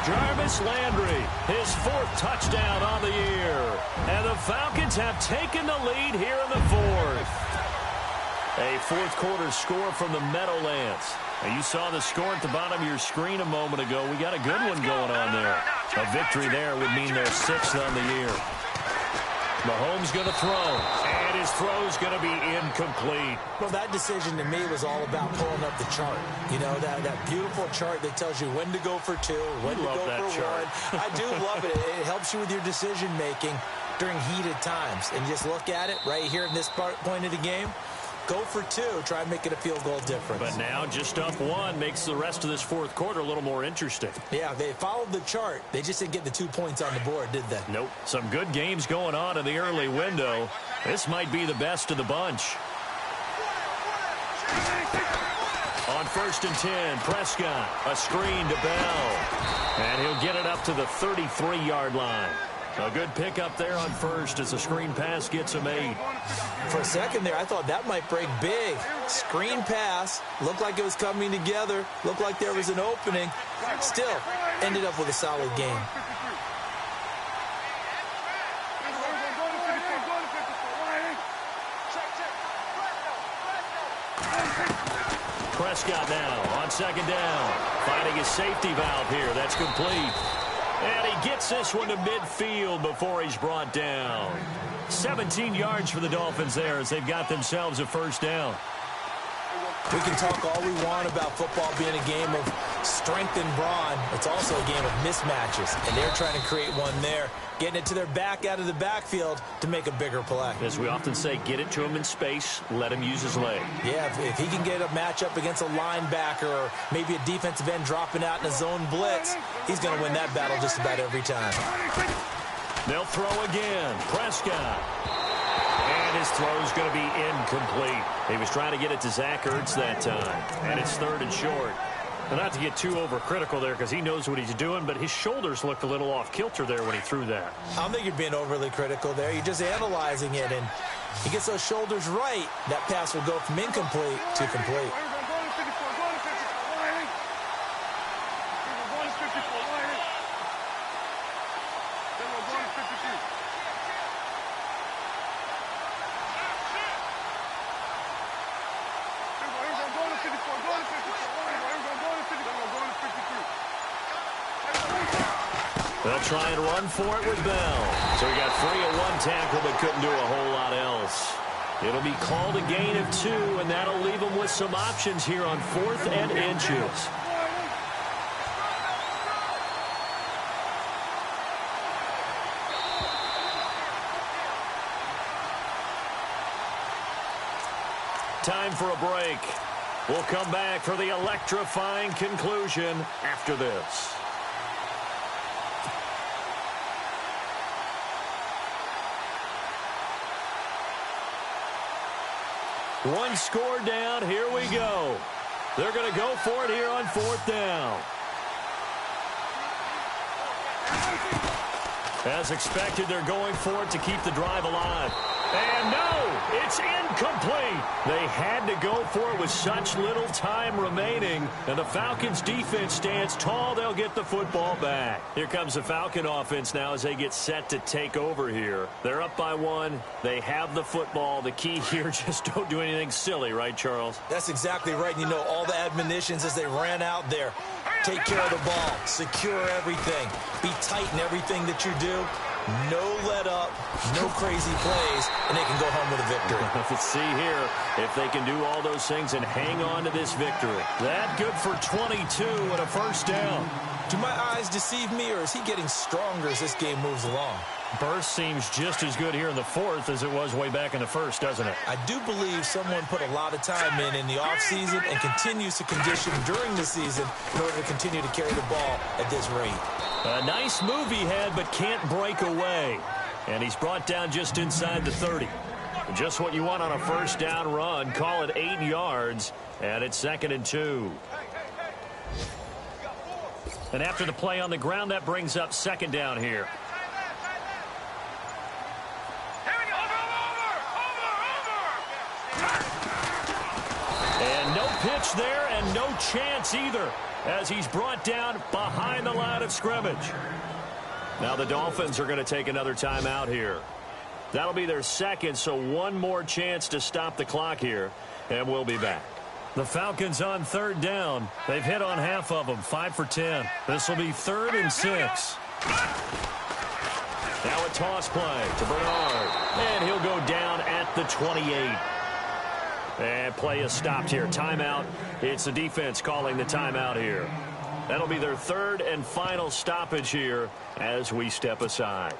Jarvis Landry, his 4th touchdown on the year. And the Falcons have taken the lead here in the 4th. A 4th quarter score from the Meadowlands. Now, you saw the score at the bottom of your screen a moment ago. We got a good one going on there. A victory there would mean their 6th on the year. Mahomes going to throw, and his throw's going to be incomplete. Well, that decision to me was all about pulling up the chart. You know, that beautiful chart that tells you when to go for 2, when to go for 1. I do love it. It helps you with your decision-making during heated times. And just look at it right here in this point of the game. Go for 2. Try and make it a field goal difference. But now just up 1 makes the rest of this 4th quarter a little more interesting. Yeah, they followed the chart. They just didn't get the 2 points on the board, did they? Nope. Some good games going on in the early window. This might be the best of the bunch. On 1st and 10, Prescott, a screen to Bell. And he'll get it up to the 33-yard line. A good pickup there on 1st as the screen pass gets him 8. For a second there, I thought that might break big. Screen pass, looked like it was coming together, looked like there was an opening. Still, ended up with a solid game. Prescott now on 2nd down. Finding his safety valve here. That's complete. And he gets this one to midfield before he's brought down. 17 yards for the Dolphins there as they've got themselves a 1st down. We can talk all we want about football being a game of strength and brawn. It's also a game of mismatches, and they're trying to create one there, getting it to their back out of the backfield to make a bigger play. As we often say, get it to him in space, let him use his leg. Yeah, if he can get a matchup against a linebacker or maybe a defensive end dropping out in a zone blitz, he's going to win that battle just about every time. They'll throw again. Prescott. And his throw's going to be incomplete. He was trying to get it to Zach Ertz that time. And it's 3rd and short. And not to get too overcritical there because he knows what he's doing, but his shoulders looked a little off kilter there when he threw that. I don't think you're being overly critical there. You're just analyzing it, and he gets those shoulders right. That pass will go from incomplete to complete. They'll try and run for it with Bell. So he got free of one tackle but couldn't do a whole lot else. It'll be called a gain of 2, and that'll leave them with some options here on 4th and inches. Time for a break. We'll come back for the electrifying conclusion after this. One score down. Here we go. They're going to go for it here on 4th down. As expected, they're going for it to keep the drive alive. And no, it's incomplete. They had to go for it with such little time remaining. And the Falcons defense stands tall. They'll get the football back. Here comes the Falcon offense now as they get set to take over here. They're up by 1. They have the football. The key here, just don't do anything silly, right, Charles? That's exactly right. You know, all the admonitions as they ran out there. Take care of the ball. Secure everything. Be tight in everything that you do. No let up, no crazy plays, and they can go home with a victory. Let's see here if they can do all those things and hang on to this victory. That good for 22 and a first down. Do my eyes deceive me, or is he getting stronger as this game moves along? Burst seems just as good here in the 4th as it was way back in the 1st, doesn't it? I do believe someone put a lot of time in the offseason and continues to condition during the season in order to continue to carry the ball at this rate. A nice move he had, but can't break away. And he's brought down just inside the 30. Just what you want on a first down run. Call it 8 yards, and it's 2nd and 2. And after the play on the ground, that brings up 2nd down here. And no pitch there and no chance either as he's brought down behind the line of scrimmage. Now the Dolphins are going to take another timeout here. That'll be their 2nd, so one more chance to stop the clock here, and we'll be back. The Falcons on 3rd down. They've hit on half of them, 5 for 10. This will be 3rd and 6. Now a toss play to Bernard, and he'll go down at the 28. And play is stopped here. Timeout. It's the defense calling the timeout here. That'll be their 3rd and final stoppage here as we step aside.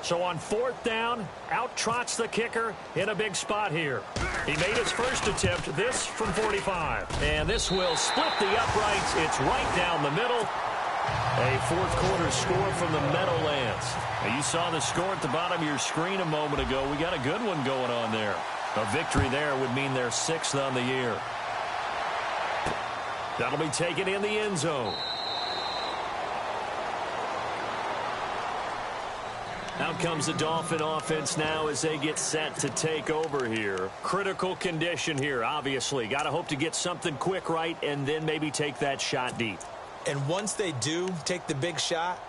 So on 4th down, out trots the kicker in a big spot here. He made his first attempt, this from 45. And this will split the uprights. It's right down the middle. A 4th quarter score from the Meadowlands. Now, you saw the score at the bottom of your screen a moment ago. We got a good one going on there. A victory there would mean they're 6th on the year. That'll be taken in the end zone. Out comes the Dolphin offense now as they get set to take over here. Critical condition here, obviously. Got to hope to get something quick right and then maybe take that shot deep. And once they do take the big shot,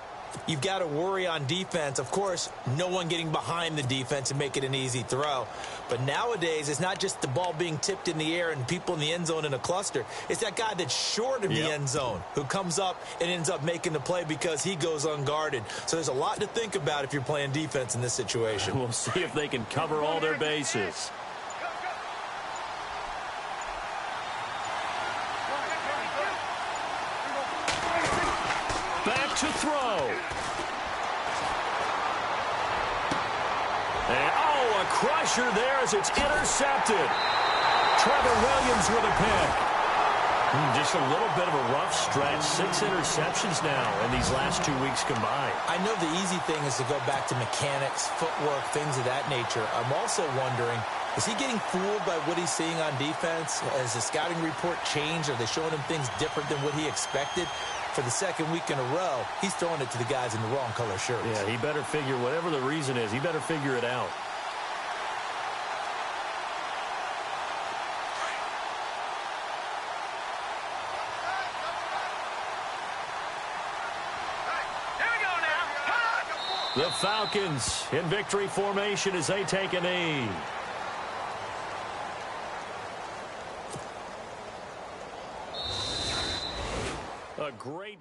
you've got to worry on defense. Of course, no one getting behind the defense and make it an easy throw. But nowadays, it's not just the ball being tipped in the air and people in the end zone in a cluster. It's that guy that's short of the end zone who comes up and ends up making the play because he goes unguarded. So there's a lot to think about if you're playing defense in this situation. We'll see if they can cover all their bases. Back to throw. And, a crusher there as it's intercepted. Trevor Williams with a pick. Just a little bit of a rough stretch. 6 interceptions now in these last 2 weeks combined. I know the easy thing is to go back to mechanics, footwork, things of that nature. I'm also wondering, is he getting fooled by what he's seeing on defense? Has the scouting report changed? Are they showing him things different than what he expected? For the 2nd week in a row, he's throwing it to the guys in the wrong color shirts. Yeah, he better figure, whatever the reason is, he better figure it out. The Falcons in victory formation as they take a knee. great...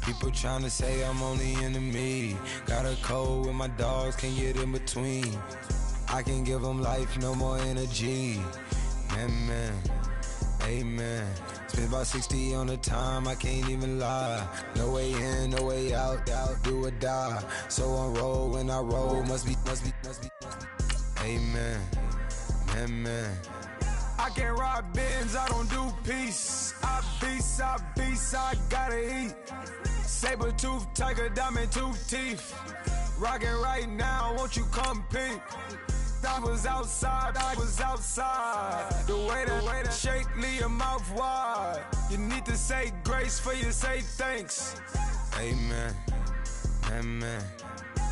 People tryna say I'm only enemy. Got a cold with my dogs, can't get in between. I can give them life, no more energy. Man, amen. Spent about 60 on the time, I can't even lie. No way in, no way out, do or die. So on roll, when I roll, must be. Amen, man. I can't ride Benz, I don't do peace. I beast, I gotta eat. Saber tooth, tiger, diamond tooth teeth. Rockin' right now, won't you come peep? I was outside. The way to shake, leave your mouth wide. You need to say grace for you say thanks. Amen,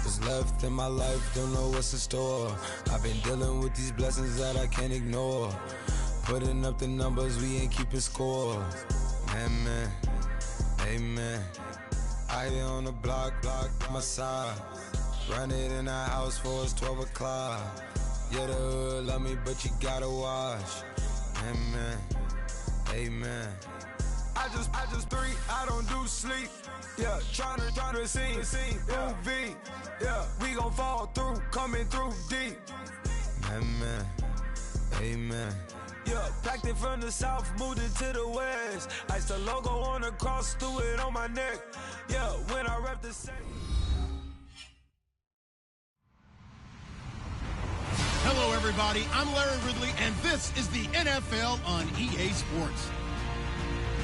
what's left in my life, don't know what's in store. I've been dealing with these blessings that I can't ignore. Putting up the numbers, we ain't keeping score. Amen. I here on the block, my side. Run it in the house for it's 12 o'clock. Yeah, the hood love me, but you gotta watch. Amen. I just three, I don't do sleep. Yeah, tryna see. UV. Yeah, we gon' fall through, coming through deep. Amen. Yeah, packed it from the south, moved it to the west. Iced the logo on the cross, threw it on my neck. Yeah, when I rep the set. Hello, everybody. I'm Larry Ridley, and this is the NFL on EA Sports.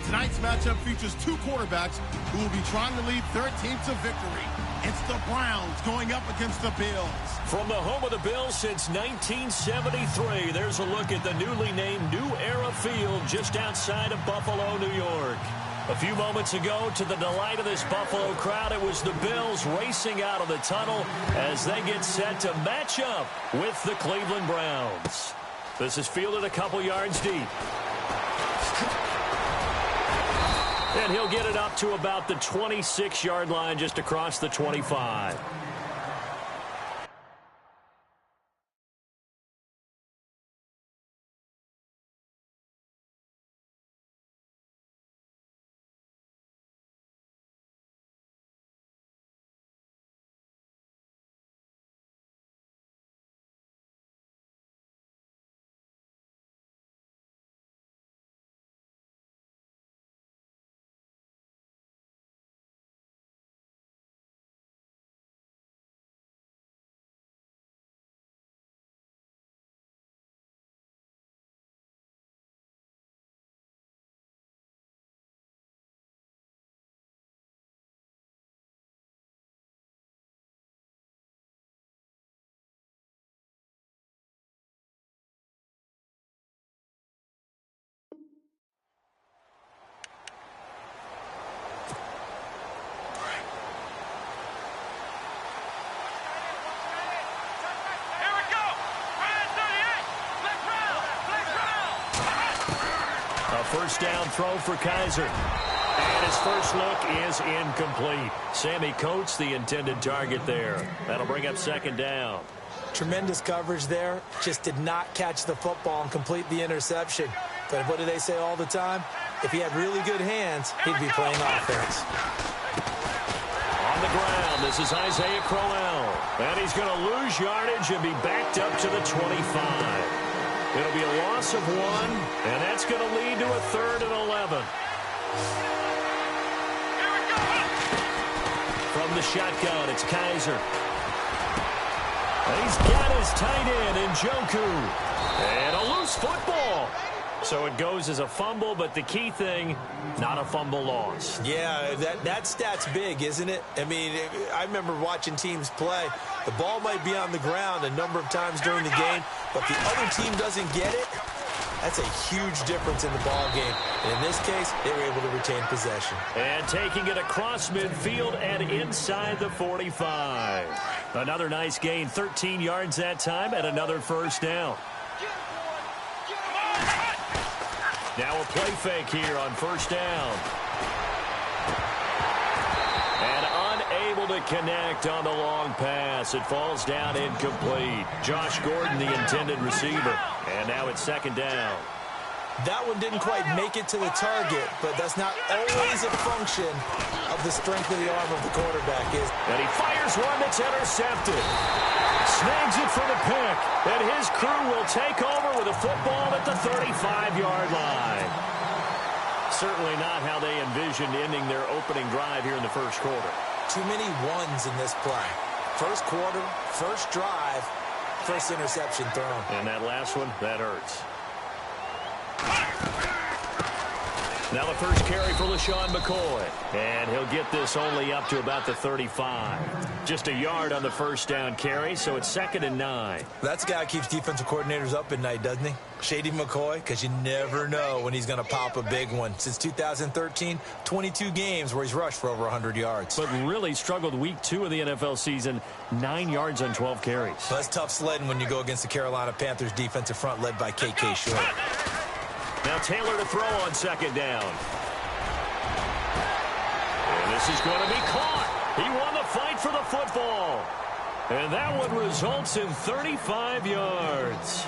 Tonight's matchup features two quarterbacks who will be trying to lead their team to victory. It's the Browns going up against the Bills. From the home of the Bills since 1973, there's a look at the newly named New Era Field just outside of Buffalo, New York. A few moments ago, to the delight of this Buffalo crowd, it was the Bills racing out of the tunnel as they get set to match up with the Cleveland Browns. This is fielded a couple yards deep. And he'll get it up to about the 26-yard line, just across the 25. First down throw for Kaiser. And his first look is incomplete. Sammy Coates, the intended target there. That'll bring up second down. Tremendous coverage there. Just did not catch the football and complete the interception. But what do they say all the time? If he had really good hands, he'd be playing offense. On the ground, this is Isaiah Crowell. And he's going to lose yardage and be backed up to the 25. It'll be a loss of 1, and that's going to lead to a 3rd and 11. From the shotgun, it's Kaiser. And he's got his tight end, Njoku. And a loose football. So it goes as a fumble, but the key thing, not a fumble loss. Yeah, that stat's big, isn't it? I mean, I remember watching teams play. The ball might be on the ground a number of times during the game, but the other team doesn't get it. That's a huge difference in the ball game. And in this case, they were able to retain possession. And taking it across midfield and inside the 45. Another nice gain, 13 yards that time, and another first down. Now a play fake here on first down. And unable to connect on the long pass. It falls down incomplete. Josh Gordon, the intended receiver. And now it's second down. That one didn't quite make it to the target, but that's not always a function of the strength of the arm of the quarterback. And he fires one that's intercepted. Snags it for the pick. And his crew will take over with a football at the 35-yard line. Certainly not how they envisioned ending their opening drive here in the first quarter. Too many ones in this play. First quarter, first drive, first interception thrown. And that last one, that hurts. Now the first carry for LaShawn McCoy. And he'll get this only up to about the 35. Just a yard on the first down carry, so it's 2nd and 9. That's the guy who keeps defensive coordinators up at night, doesn't he? Shady McCoy, because you never know when he's going to pop a big one. Since 2013, 22 games where he's rushed for over 100 yards. But really struggled week 2 of the NFL season, 9 yards on 12 carries. Well, that's tough sledding when you go against the Carolina Panthers defensive front led by K.K. Short. Now Taylor to throw on second down. And this is going to be caught. He won the fight for the football. And that one results in 35 yards.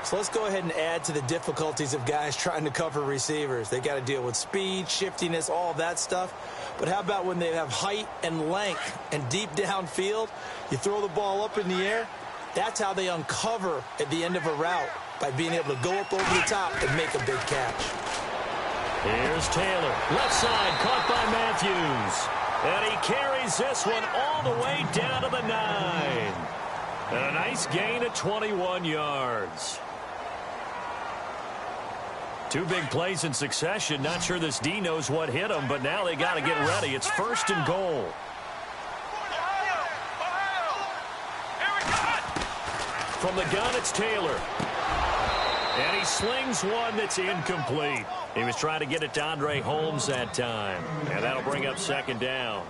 So let's go ahead and add to the difficulties of guys trying to cover receivers. They got to deal with speed, shiftiness, all that stuff. But how about when they have height and length and deep downfield? You throw the ball up in the air. That's how they uncover at the end of a route, by being able to go up over the top and make a big catch. Here's Taylor. Left side, caught by Matthews. And he carries this one all the way down to the 9. And a nice gain of 21 yards. 2 big plays in succession. Not sure this D knows what hit him, but now they got to get ready. It's 1st and goal. From the gun, it's Taylor. And he slings one that's incomplete. He was trying to get it to Andre Holmes that time. And that'll bring up 2nd down.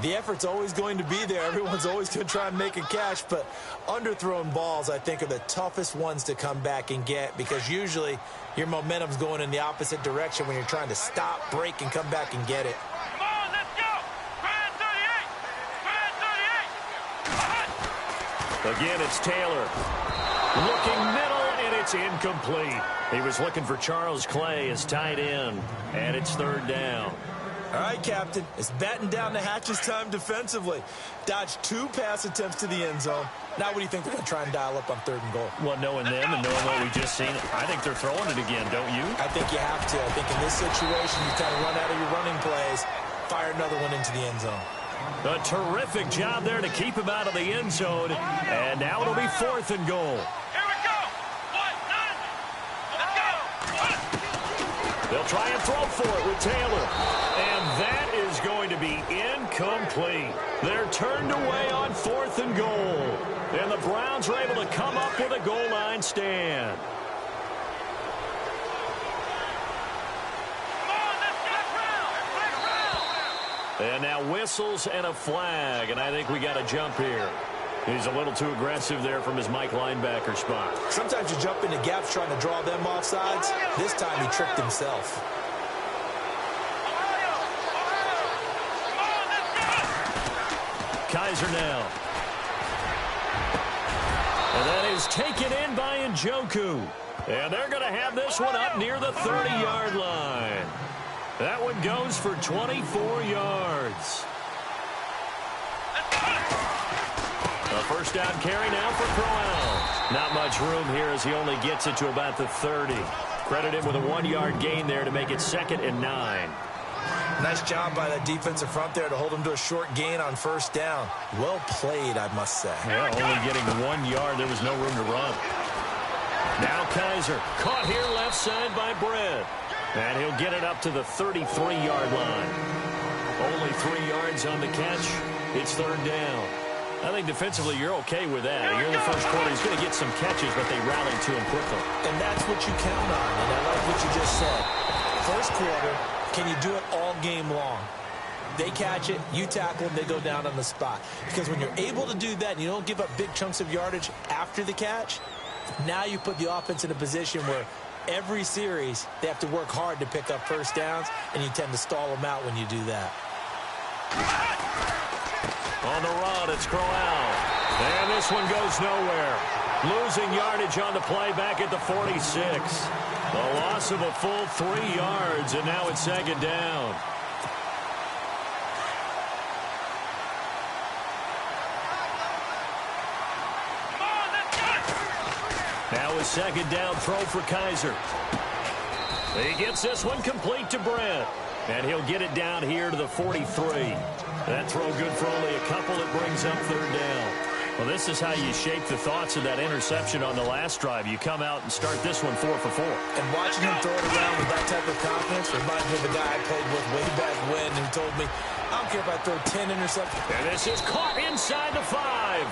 The effort's always going to be there. Everyone's always going to try and make a catch. But underthrown balls, I think, are the toughest ones to come back and get, because usually your momentum's going in the opposite direction when you're trying to stop, break, and come back and get it. Come on, let's go. Brad 38. Brad 38. Again, it's Taylor. Looking middle. It's incomplete. He was looking for Charles Clay as tight end, and it's 3rd down. All right, Captain. It's batten down the hatches time defensively. Dodged 2 pass attempts to the end zone. Now what do you think they're going to try and dial up on 3rd and goal? Well, knowing them and knowing what we just seen, I think they're throwing it again, don't you? I think you have to. I think in this situation, you kind of run out of your running plays, fire another one into the end zone. A terrific job there to keep him out of the end zone, and now it'll be 4th and goal. They'll try and throw for it with Taylor. And that is going to be incomplete. They're turned away on 4th and goal. And the Browns are able to come up with a goal line stand. And now whistles and a flag. And I think we got a jump here. He's a little too aggressive there from his Mike linebacker spot. Sometimes you jump into gaps trying to draw them off sides. This time he tricked himself. Kaiser now. And that is taken in by Njoku. And they're going to have this one up near the 30-yard line. That one goes for 24 yards. A first down carry now for Crowell. Not much room here as he only gets it to about the 30. Credit him with a 1-yard gain there to make it 2nd and 9. Nice job by that defensive front there to hold him to a short gain on first down. Well played, I must say. Yeah, only getting 1 yard. There was no room to run. Now Kaiser caught here left side by Brett. And he'll get it up to the 33-yard line. Only 3 yards on the catch. It's 3rd down. I think defensively you're okay with that. Here in the first quarter, he's going to get some catches, but they rallied to him quickly. And that's what you count on, and I like what you just said. First quarter, can you do it all game long? They catch it, you tackle them, they go down on the spot. Because when you're able to do that and you don't give up big chunks of yardage after the catch, now you put the offense in a position where every series they have to work hard to pick up first downs, and you tend to stall them out when you do that. On the run, it's Crowell. And this one goes nowhere. Losing yardage on the play back at the 46. A loss of a full 3 yards, and now it's second down. Now a second down throw for Kaiser. He gets this one complete to Brent. And he'll get it down here to the 43. That throw good for only a couple. It brings up third down. Well, this is how you shape the thoughts of that interception on the last drive. You come out and start this one 4 for 4. And watching him throw it around with that type of confidence reminds me of the guy I played with way back when who told me, I don't care if I throw 10 interceptions. And this is caught inside the 5.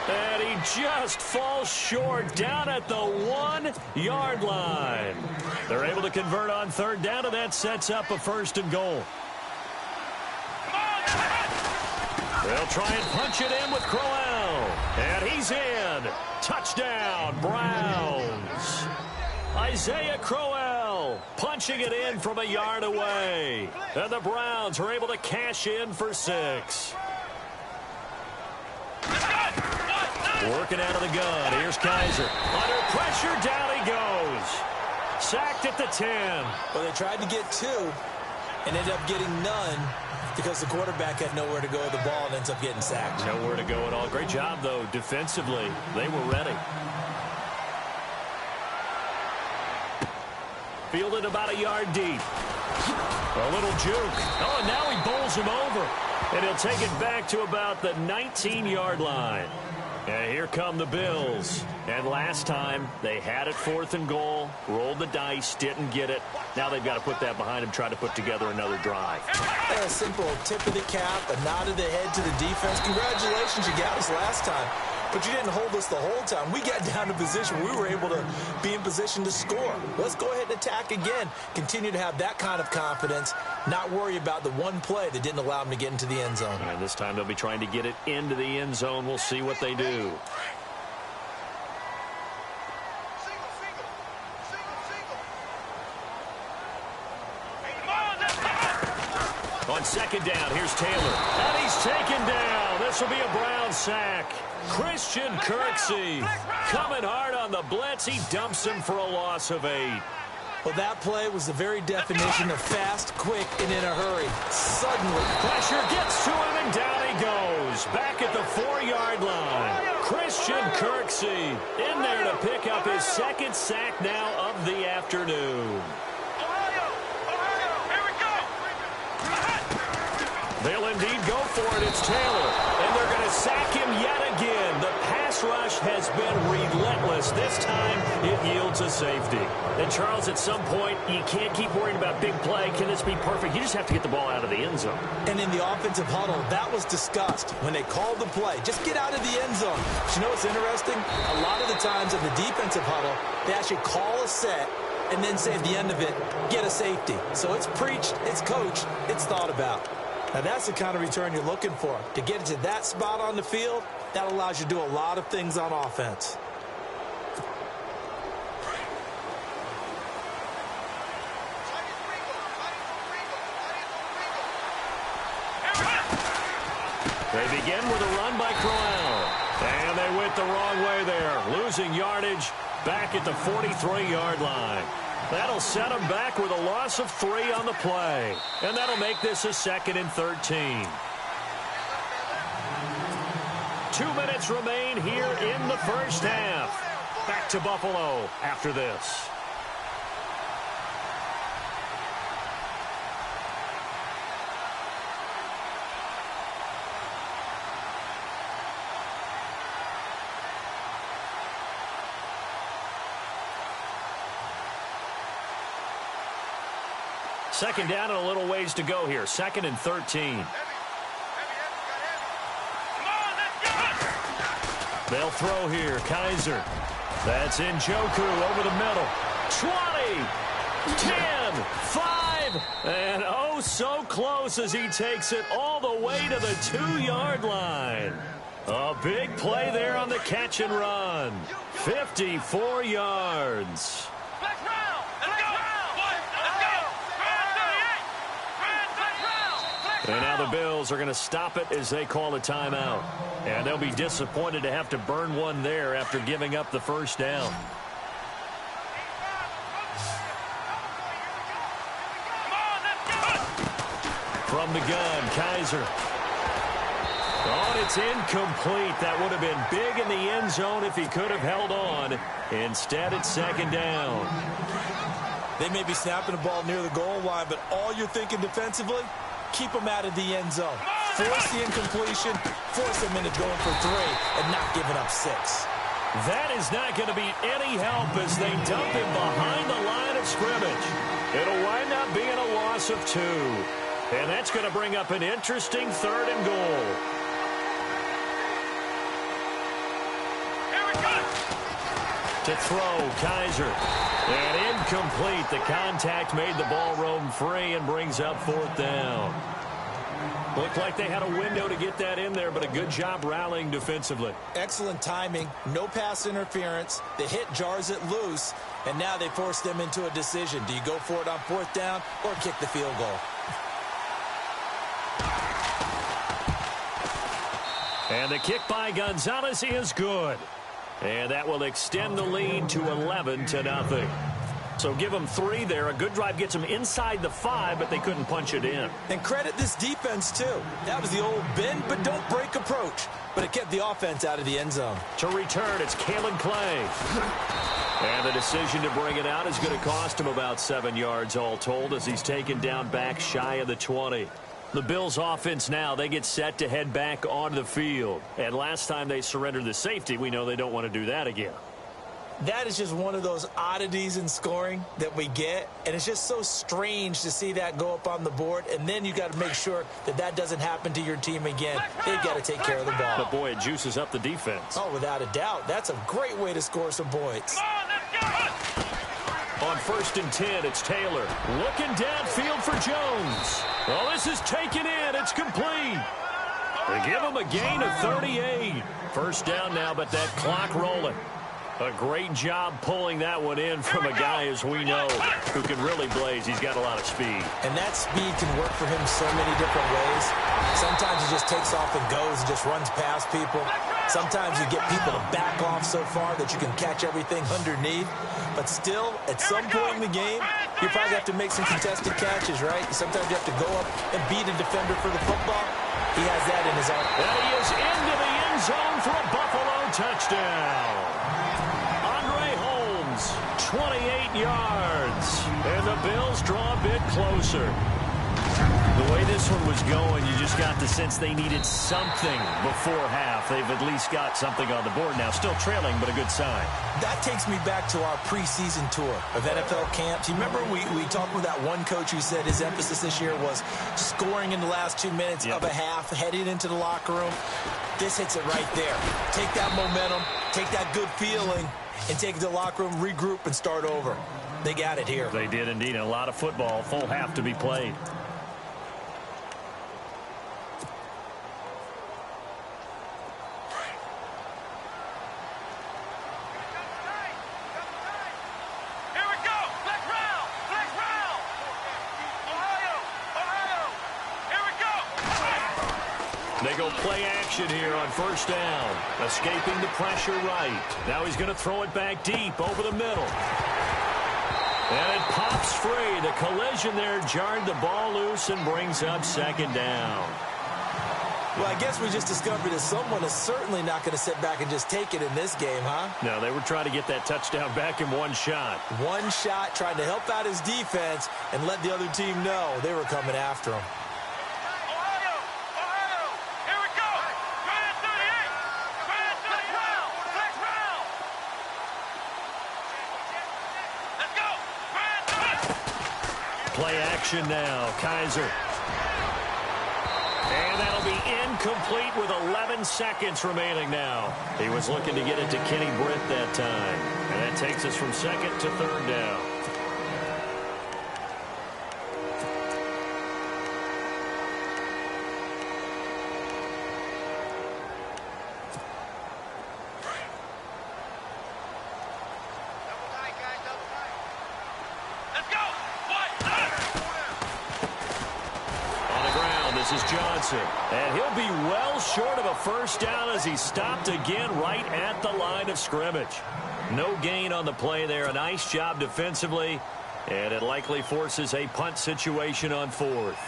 And he just falls short down at the 1-yard line. They're able to convert on third down, and that sets up a first and goal. They'll try and punch it in with Crowell. And he's in. Touchdown, Browns. Isaiah Crowell punching it in from a yard away. And the Browns are able to cash in for 6. Working out of the gun. Here's Kaiser. Under pressure, down he goes. Sacked at the 10. Well, they tried to get 2 and ended up getting none because the quarterback had nowhere to go with the ball and ends up getting sacked. Nowhere to go at all. Great job, though, defensively. They were ready. Fielded about a yard deep. A little juke. Oh, and now he bowls him over. And he'll take it back to about the 19-yard line. And here come the Bills. And last time, they had it 4th and goal, rolled the dice, didn't get it. Now they've got to put that behind them, try to put together another drive. A simple tip of the cap, a nod of the head to the defense. Congratulations, you got us last time. But you didn't hold us the whole time. We got down to position where we were able to be in position to score. Let's go ahead and attack again. Continue to have that kind of confidence, not worry about the one play that didn't allow them to get into the end zone. And this time they'll be trying to get it into the end zone. We'll see what they do. On second down, here's Taylor. And he's taken down. This will be a Brown sack. Christian Kirksey coming hard on the blitz. He dumps him for a loss of 8. Well, that play was the very definition of fast, quick, and in a hurry. Suddenly, pressure gets to him, and down he goes. Back at the 4-yard line. Christian Kirksey in there to pick up his second sack now of the afternoon. They'll indeed go for it. It's Taylor. And they're going to sack him yet again. The pass rush has been relentless. This time, it yields a safety. And, Charles, at some point, you can't keep worrying about big play. Can this be perfect? You just have to get the ball out of the end zone. And in the offensive huddle, that was discussed when they called the play. Just get out of the end zone. But you know what's interesting? A lot of the times in the defensive huddle, they actually call a set and then say at the end of it, get a safety. So it's preached, it's coached, it's thought about. Now, that's the kind of return you're looking for. To get to that spot on the field, that allows you to do a lot of things on offense. They begin with a run by Crowell. And they went the wrong way there, losing yardage back at the 43-yard line. That'll set them back with a loss of 3 on the play. And that'll make this a 2nd and 13. 2 minutes remain here in the first half. Back to Buffalo after this. Second down and a little ways to go here. 2nd and 13. They'll throw here. Kaiser. That's Njoku over the middle. 20, 10, 5. And oh, so close as he takes it all the way to the 2-yard line. A big play there on the catch and run. 54 yards. And now the Bills are going to stop it as they call a timeout. And they'll be disappointed to have to burn one there after giving up the first down. From the gun, Kaiser. Oh, and it's incomplete. That would have been big in the end zone if he could have held on. Instead, it's second down. They may be snapping the ball near the goal line, but all you're thinking defensively, keep them out of the end zone. Force the incompletion, force them into going for 3 and not giving up 6. That is not going to be any help as they dump him behind the line of scrimmage. It'll wind up being a loss of 2. And that's going to bring up an interesting 3rd and goal. To throw, Kaiser. And incomplete. The contact made the ball roam free and brings up 4th down. Looked like they had a window to get that in there, but a good job rallying defensively. Excellent timing. No pass interference. The hit jars it loose, and now they force them into a decision. Do you go for it on 4th down or kick the field goal? And the kick by Gonzalez is good. And that will extend the lead to 11-0. So give them 3 there. A good drive gets them inside the 5, but they couldn't punch it in. And credit this defense, too. That was the old bend but don't break approach. But it kept the offense out of the end zone. To return, it's Kalen Clay. And the decision to bring it out is going to cost him about 7 yards all told as he's taken down back shy of the 20. The Bills offense now, they get set to head back onto the field. And last time they surrendered the safety, we know they don't want to do that again. That is just one of those oddities in scoring that we get. And it's just so strange to see that go up on the board. And then you got to make sure that that doesn't happen to your team again. They've got to take care of the ball. But, boy, it juices up the defense. Oh, without a doubt. That's a great way to score some points. On 1st and 10, it's Taylor. Looking downfield for Jones. Well, this is taken in. It's complete. They give him a gain of 38. First down now, but that clock rolling. A great job pulling that one in from a guy, as we know, who can really blaze. He's got a lot of speed. And that speed can work for him so many different ways. Sometimes he just takes off and goes and just runs past people. Sometimes you get people to back off so far that you can catch everything underneath. But still, at some point in the game, you probably have to make some contested catches, right? Sometimes you have to go up and beat a defender for the football. He has that in his arm. And he is into the end zone for a Buffalo touchdown. 28 yards. And the Bills draw a bit closer. The way this one was going, you just got the sense they needed something before half. They've at least got something on the board now. Still trailing, but a good sign. That takes me back to our preseason tour of NFL camps. You remember we talked with that one coach who said his emphasis this year was scoring in the last 2 minutes of a half, heading into the locker room. This hits it right there. Take that momentum, take that good feeling, and take it to the locker room, regroup, and start over. They got it here. They did indeed. A lot of football, full half to be played. They go play action here on 1st down. Escaping the pressure right. Now he's going to throw it back deep over the middle. And it pops free. The collision there jarred the ball loose and brings up 2nd down. Well, I guess we just discovered that someone is certainly not going to sit back and just take it in this game, huh? No, they were trying to get that touchdown back in one shot. One shot, trying to help out his defense and let the other team know they were coming after him. Play action now. Kaiser. And that'll be incomplete with 11 seconds remaining now. He was looking to get it to Kenny Britt that time. And that takes us from 2nd to 3rd down. gets it. And he'll be well short of a first down as he stopped again right at the line of scrimmage. No gain on the play there. A nice job defensively. And it likely forces a punt situation on fourth.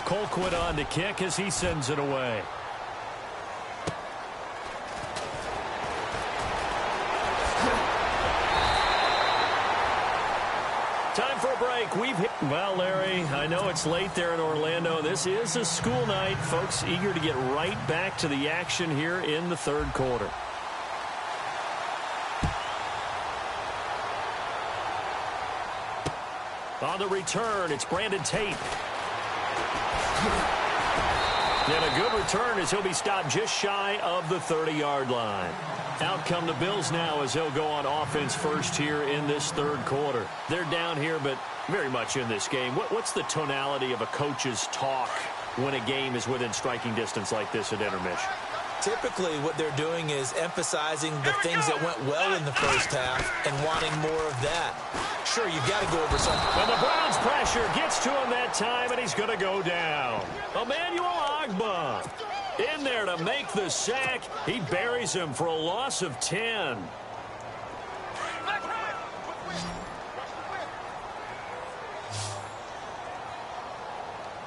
Colquitt on to kick as he sends it away. Time for a break. Well, Larry, I know it's late there in Orlando. This is a school night. Folks eager to get right back to the action here in the third quarter. On the return, it's Brandon Tate. And a good return as he'll be stopped just shy of the 30-yard line. Out come the Bills now as they'll go on offense first here in this third quarter. They're down here, but very much in this game. What's the tonality of a coach's talk when a game is within striking distance like this at intermission? Typically, what they're doing is emphasizing the things that went well in the first half and wanting more of that. Sure, you've got to go over something. And the Browns pressure gets to him that time, and he's going to go down. Emmanuel Ogbah in there to make the sack. He buries him for a loss of 10.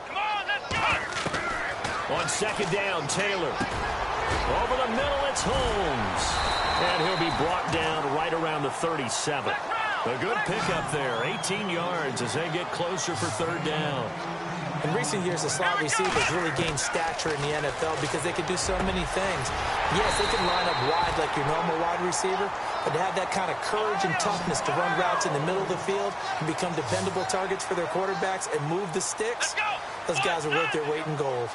Come on, let's go! On second down, Taylor. Over the middle, it's Holmes. And he'll be brought down right around the 37. A good pickup there, 18 yards as they get closer for third down. In recent years, the slot receivers really gained stature in the NFL because they could do so many things. Yes, they can line up wide like your normal wide receiver, but to have that kind of courage and toughness to run routes in the middle of the field and become dependable targets for their quarterbacks and move the sticks, those guys are worth their weight in gold.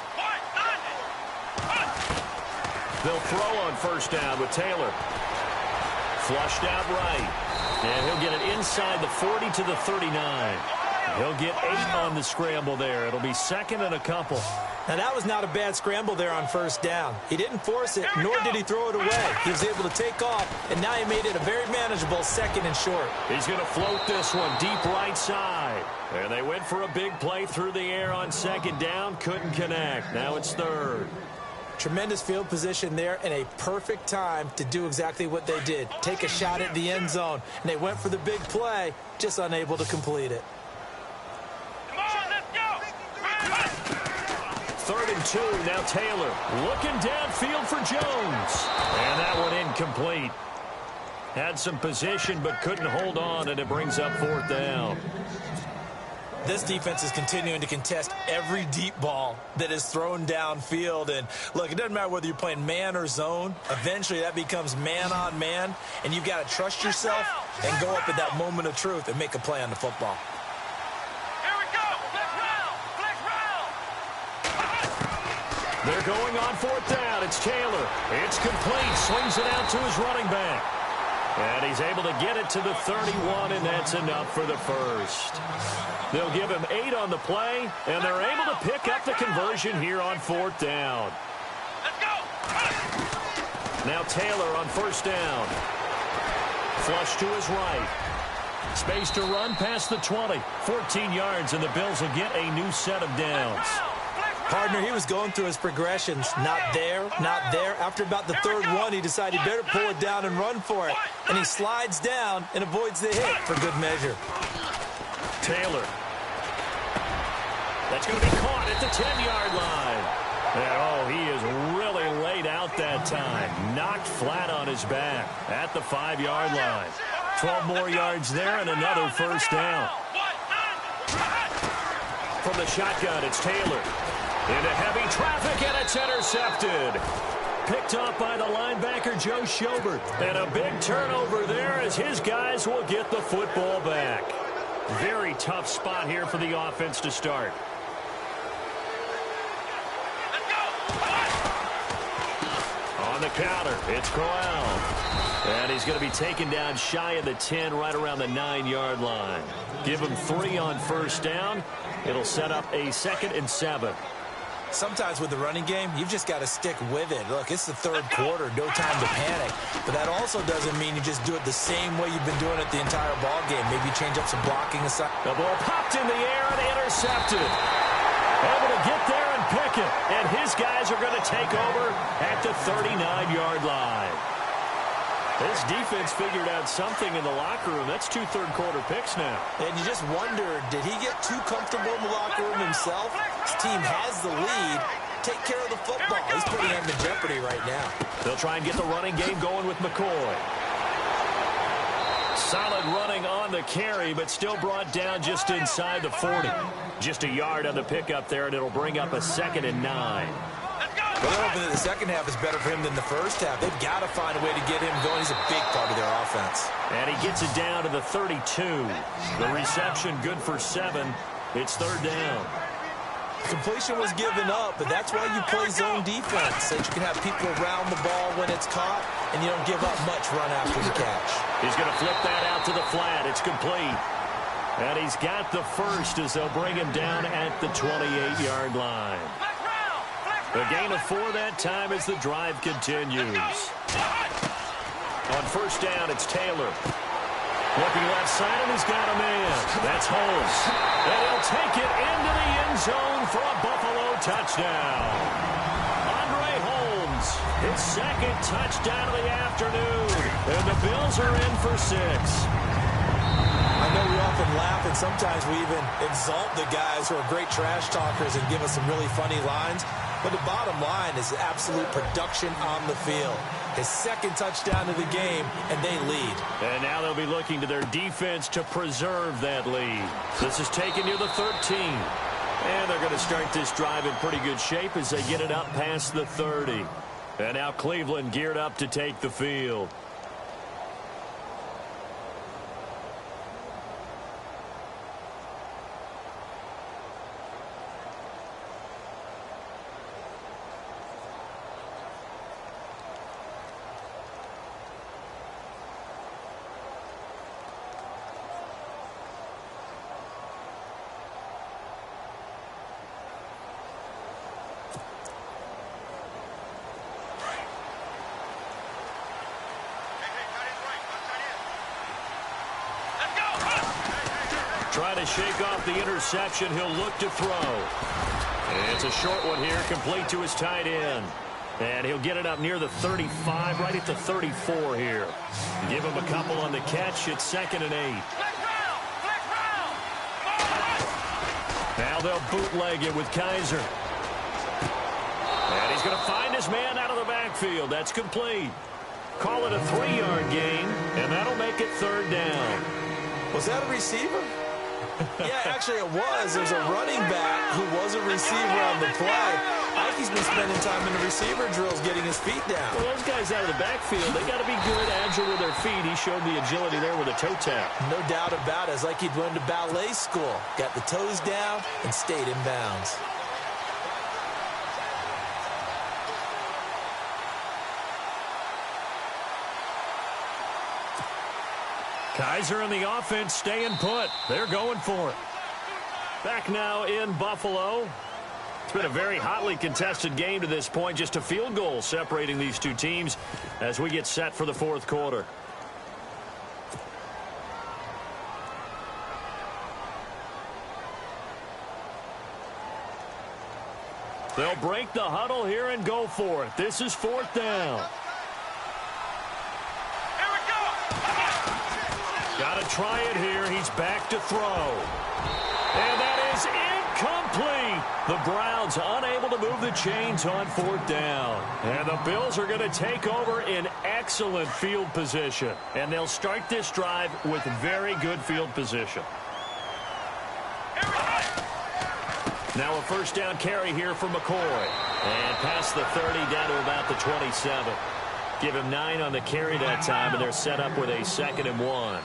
They'll throw on first down with Taylor. Flushed out right. And he'll get it inside the 40 to the 39. He'll get 8 on the scramble there. It'll be second and a couple. Now, that was not a bad scramble there on first down. He didn't force it, nor did he throw it away. He was able to take off, and now he made it a very manageable second and short. He's going to float this one deep right side. And they went for a big play through the air on second down. Couldn't connect. Now it's third. Tremendous field position there and a perfect time to do exactly what they did. Take a shot at the end zone. And they went for the big play, just unable to complete it. Come on, let's go! Third and 2, now Taylor looking downfield for Jones. And that one incomplete. Had some position but couldn't hold on, and it brings up fourth down. This defense is continuing to contest every deep ball that is thrown downfield. And, look, it doesn't matter whether you're playing man or zone. Eventually, that becomes man on man, and you've got to trust yourself and go up at that moment of truth and make a play on the football. Here we go! Flex round! They're going on fourth down. It's Taylor. It's complete. Swings it out to his running back. And he's able to get it to the 31, and that's enough for the first. They'll give him 8 on the play, and they're able to pick up the conversion here on fourth down. Let's go! Now Taylor on first down. Flush to his right. Space to run past the 20. 14 yards, and the Bills will get a new set of downs. Partner, he was going through his progressions. Not there, not there. After about the third one, he decided he better pull it down and run for it. And he slides down and avoids the hit for good measure. Taylor. That's going to be caught at the 10-yard line. And, he is really laid out that time. Knocked flat on his back at the 5-yard line. 12 more yards there and another first down. From the shotgun, it's Taylor. Into heavy traffic, and it's intercepted. Picked off by the linebacker, Joe Schobert. And a big turnover there as his guys will get the football back. Very tough spot here for the offense to start. On the counter, it's Crowell. And he's going to be taken down shy of the 10, right around the 9-yard line. Give him 3 on first down. It'll set up a 2nd and 7. Sometimes with the running game, you've just got to stick with it. Look, it's the third quarter, no time to panic. But that also doesn't mean you just do it the same way you've been doing it the entire ball game. Maybe change up some blocking aside. The ball popped in the air and intercepted. Able to get there and pick it. And his guys are going to take over at the 39-yard line. This defense figured out something in the locker room. That's 2 third-quarter picks now. And you just wonder, did he get too comfortable in the locker room himself? His team has the lead. Take care of the football. He's putting him in jeopardy right now. They'll try and get the running game going with McCoy. Solid running on the carry, but still brought down just inside the 40. Just a yard on the pickup there, and it'll bring up a 2nd and 9. Well, they're hoping that the second half is better for him than the first half. They've got to find a way to get him going. He's a big part of their offense. And he gets it down to the 32. The reception good for 7. It's 3rd down. Completion was given up, but that's why you play zone defense, so that you can have people around the ball when it's caught, and you don't give up much run after the catch. He's going to flip that out to the flat. It's complete. And he's got the first as they'll bring him down at the 28-yard line. A gain of 4 that time as the drive continues. On first down, it's Taylor. Looking left side, and he's got a man. That's Holmes. And he'll take it into the end zone for a Buffalo touchdown. Andre Holmes, his 2nd touchdown of the afternoon. And the Bills are in for 6. I know we often laugh, and sometimes we even exalt the guys who are great trash talkers and give us some really funny lines. But the bottom line is absolute production on the field. His 2nd touchdown of the game, and they lead. And now they'll be looking to their defense to preserve that lead. This is taken near the 13. And they're going to start this drive in pretty good shape as they get it up past the 30. And now Cleveland geared up to take the field. Trying to shake off the interception. He'll look to throw. It's a short one here, complete to his tight end. And he'll get it up near the 35, right at the 34 here. Give him a couple on the catch. It's 2nd and 8. Now they'll bootleg it with Kaiser. And he's going to find his man out of the backfield. That's complete. Call it a 3-yard gain, and that'll make it 3rd down. Was that a receiver? Yeah, actually it was. There's a running back who was a receiver on the play. Ike's been spending time in the receiver drills getting his feet down. Well, those guys out of the backfield, they got to be good, agile with their feet. He showed the agility there with a toe tap. No doubt about it. It's like he'd went to ballet school. Got the toes down and stayed in bounds. Kaiser and the offense staying put. They're going for it. Back now in Buffalo. It's been a very hotly contested game to this point. Just a field goal separating these two teams as we get set for the 4th quarter. They'll break the huddle here and go for it. This is 4th down. Got to try it here. He's back to throw. And that is incomplete. The Browns unable to move the chains on 4th down. And the Bills are going to take over in excellent field position. And they'll start this drive with very good field position. Now a 1st down carry here for McCoy. And past the 30 down to about the 27. Give him 9 on the carry that time, and they're set up with a 2nd and 1.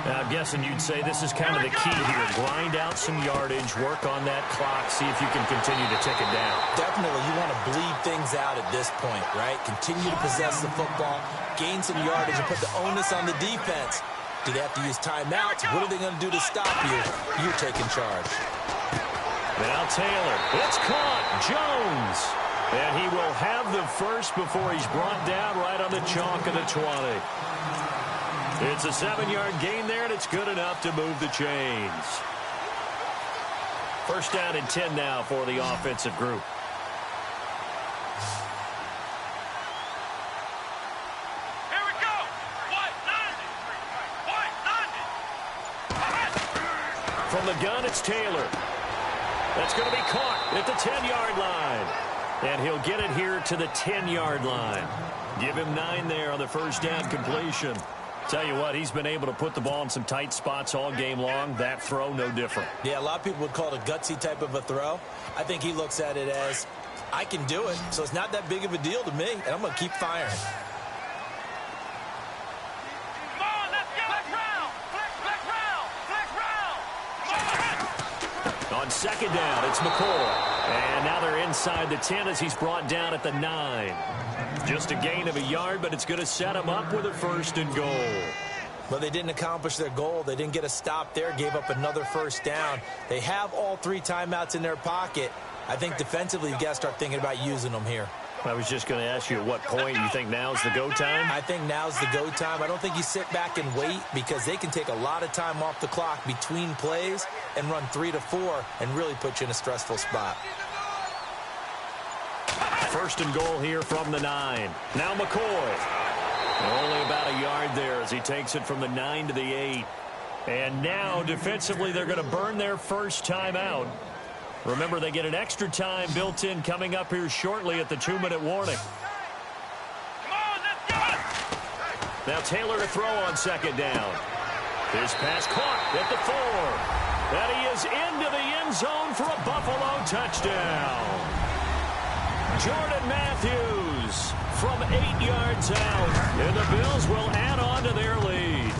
I'm guessing you'd say this is kind of the key here. Grind out some yardage, work on that clock, see if you can continue to tick it down. Definitely, you want to bleed things out at this point, right? Continue to possess the football, gain some yardage, and put the onus on the defense. Do they have to use timeouts? What are they going to do to stop you? You're taking charge. Now Taylor. It's caught. Jones. And he will have the first before he's brought down right on the chalk of the 20. It's a 7-yard gain there, and it's good enough to move the chains. First down and 10 now for the offensive group. Here we go. From the gun, it's Taylor. That's going to be caught at the 10-yard line. And he'll get it here to the 10-yard line. Give him 9 there on the first down completion. Tell you what, he's been able to put the ball in some tight spots all game long. That throw, no different. Yeah, a lot of people would call it a gutsy type of a throw. I think he looks at it as, I can do it, so it's not that big of a deal to me, and I'm going to keep firing. Come on, let's go. Flex round. On second down, it's McCoy. And now they're inside the 10 as he's brought down at the 9. Just a gain of a yard, but it's going to set him up with a first and goal. But they didn't accomplish their goal. They didn't get a stop there, gave up another first down. They have all 3 timeouts in their pocket. I think defensively you've got to start thinking about using them here. I was just going to ask you at what point you think now's the go time? I think now's the go time. I don't think you sit back and wait because they can take a lot of time off the clock between plays and run 3 to 4 and really put you in a stressful spot. First and goal here from the 9. Now McCoy. Only about a yard there as he takes it from the 9 to the 8. And now defensively they're going to burn their first timeout. Remember, they get an extra time built in coming up here shortly at the 2-minute warning. Come on, let's go. Now Taylor to throw on second down. His pass caught at the 4. And he is into the end zone for a Buffalo touchdown. Jordan Matthews from 8 yards out. And the Bills will add on to their lead.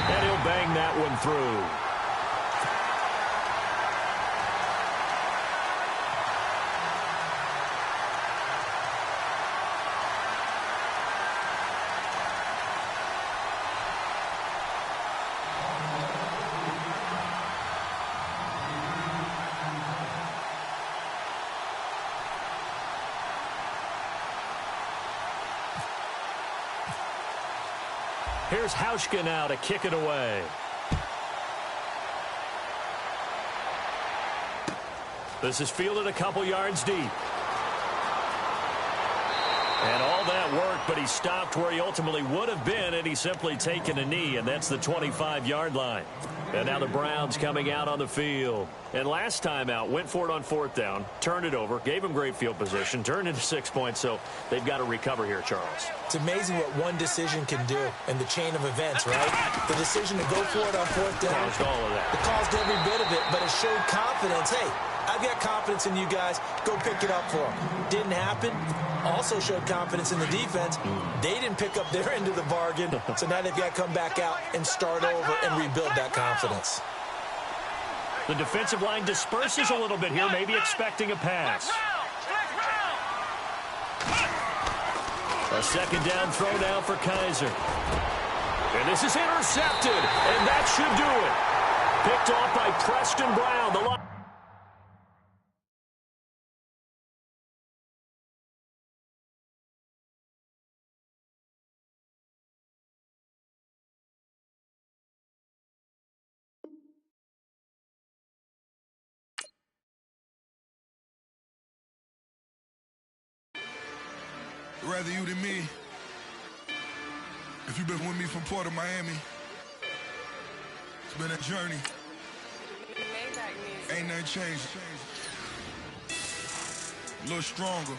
And he'll bang that one through. Here's Hauschka now to kick it away. This is fielded a couple yards deep. And all that work, but he stopped where he ultimately would have been, and he's simply taken a knee, and that's the 25-yard line. And now the Browns coming out on the field. And last time out, went for it on 4th down, turned it over, gave him great field position, turned into 6 points, so they've got to recover here, Charles. It's amazing what one decision can do in the chain of events, right? The decision to go for it on 4th down. Caused all of that. It caused every bit of it, but it showed confidence. Hey, I've got confidence in you guys. Go pick it up for them. Didn't happen. Also showed confidence in the defense. They didn't pick up their end of the bargain, so now they've got to come back out and start over and rebuild that confidence. The defensive line disperses a little bit here, maybe expecting a pass. A second down throw now for Kaiser. And this is intercepted, and that should do it. Picked off by Preston Brown. The line. Rather you than me. If you've been with me from Port of Miami, it's been a journey. Ain't nothing changed. A little stronger.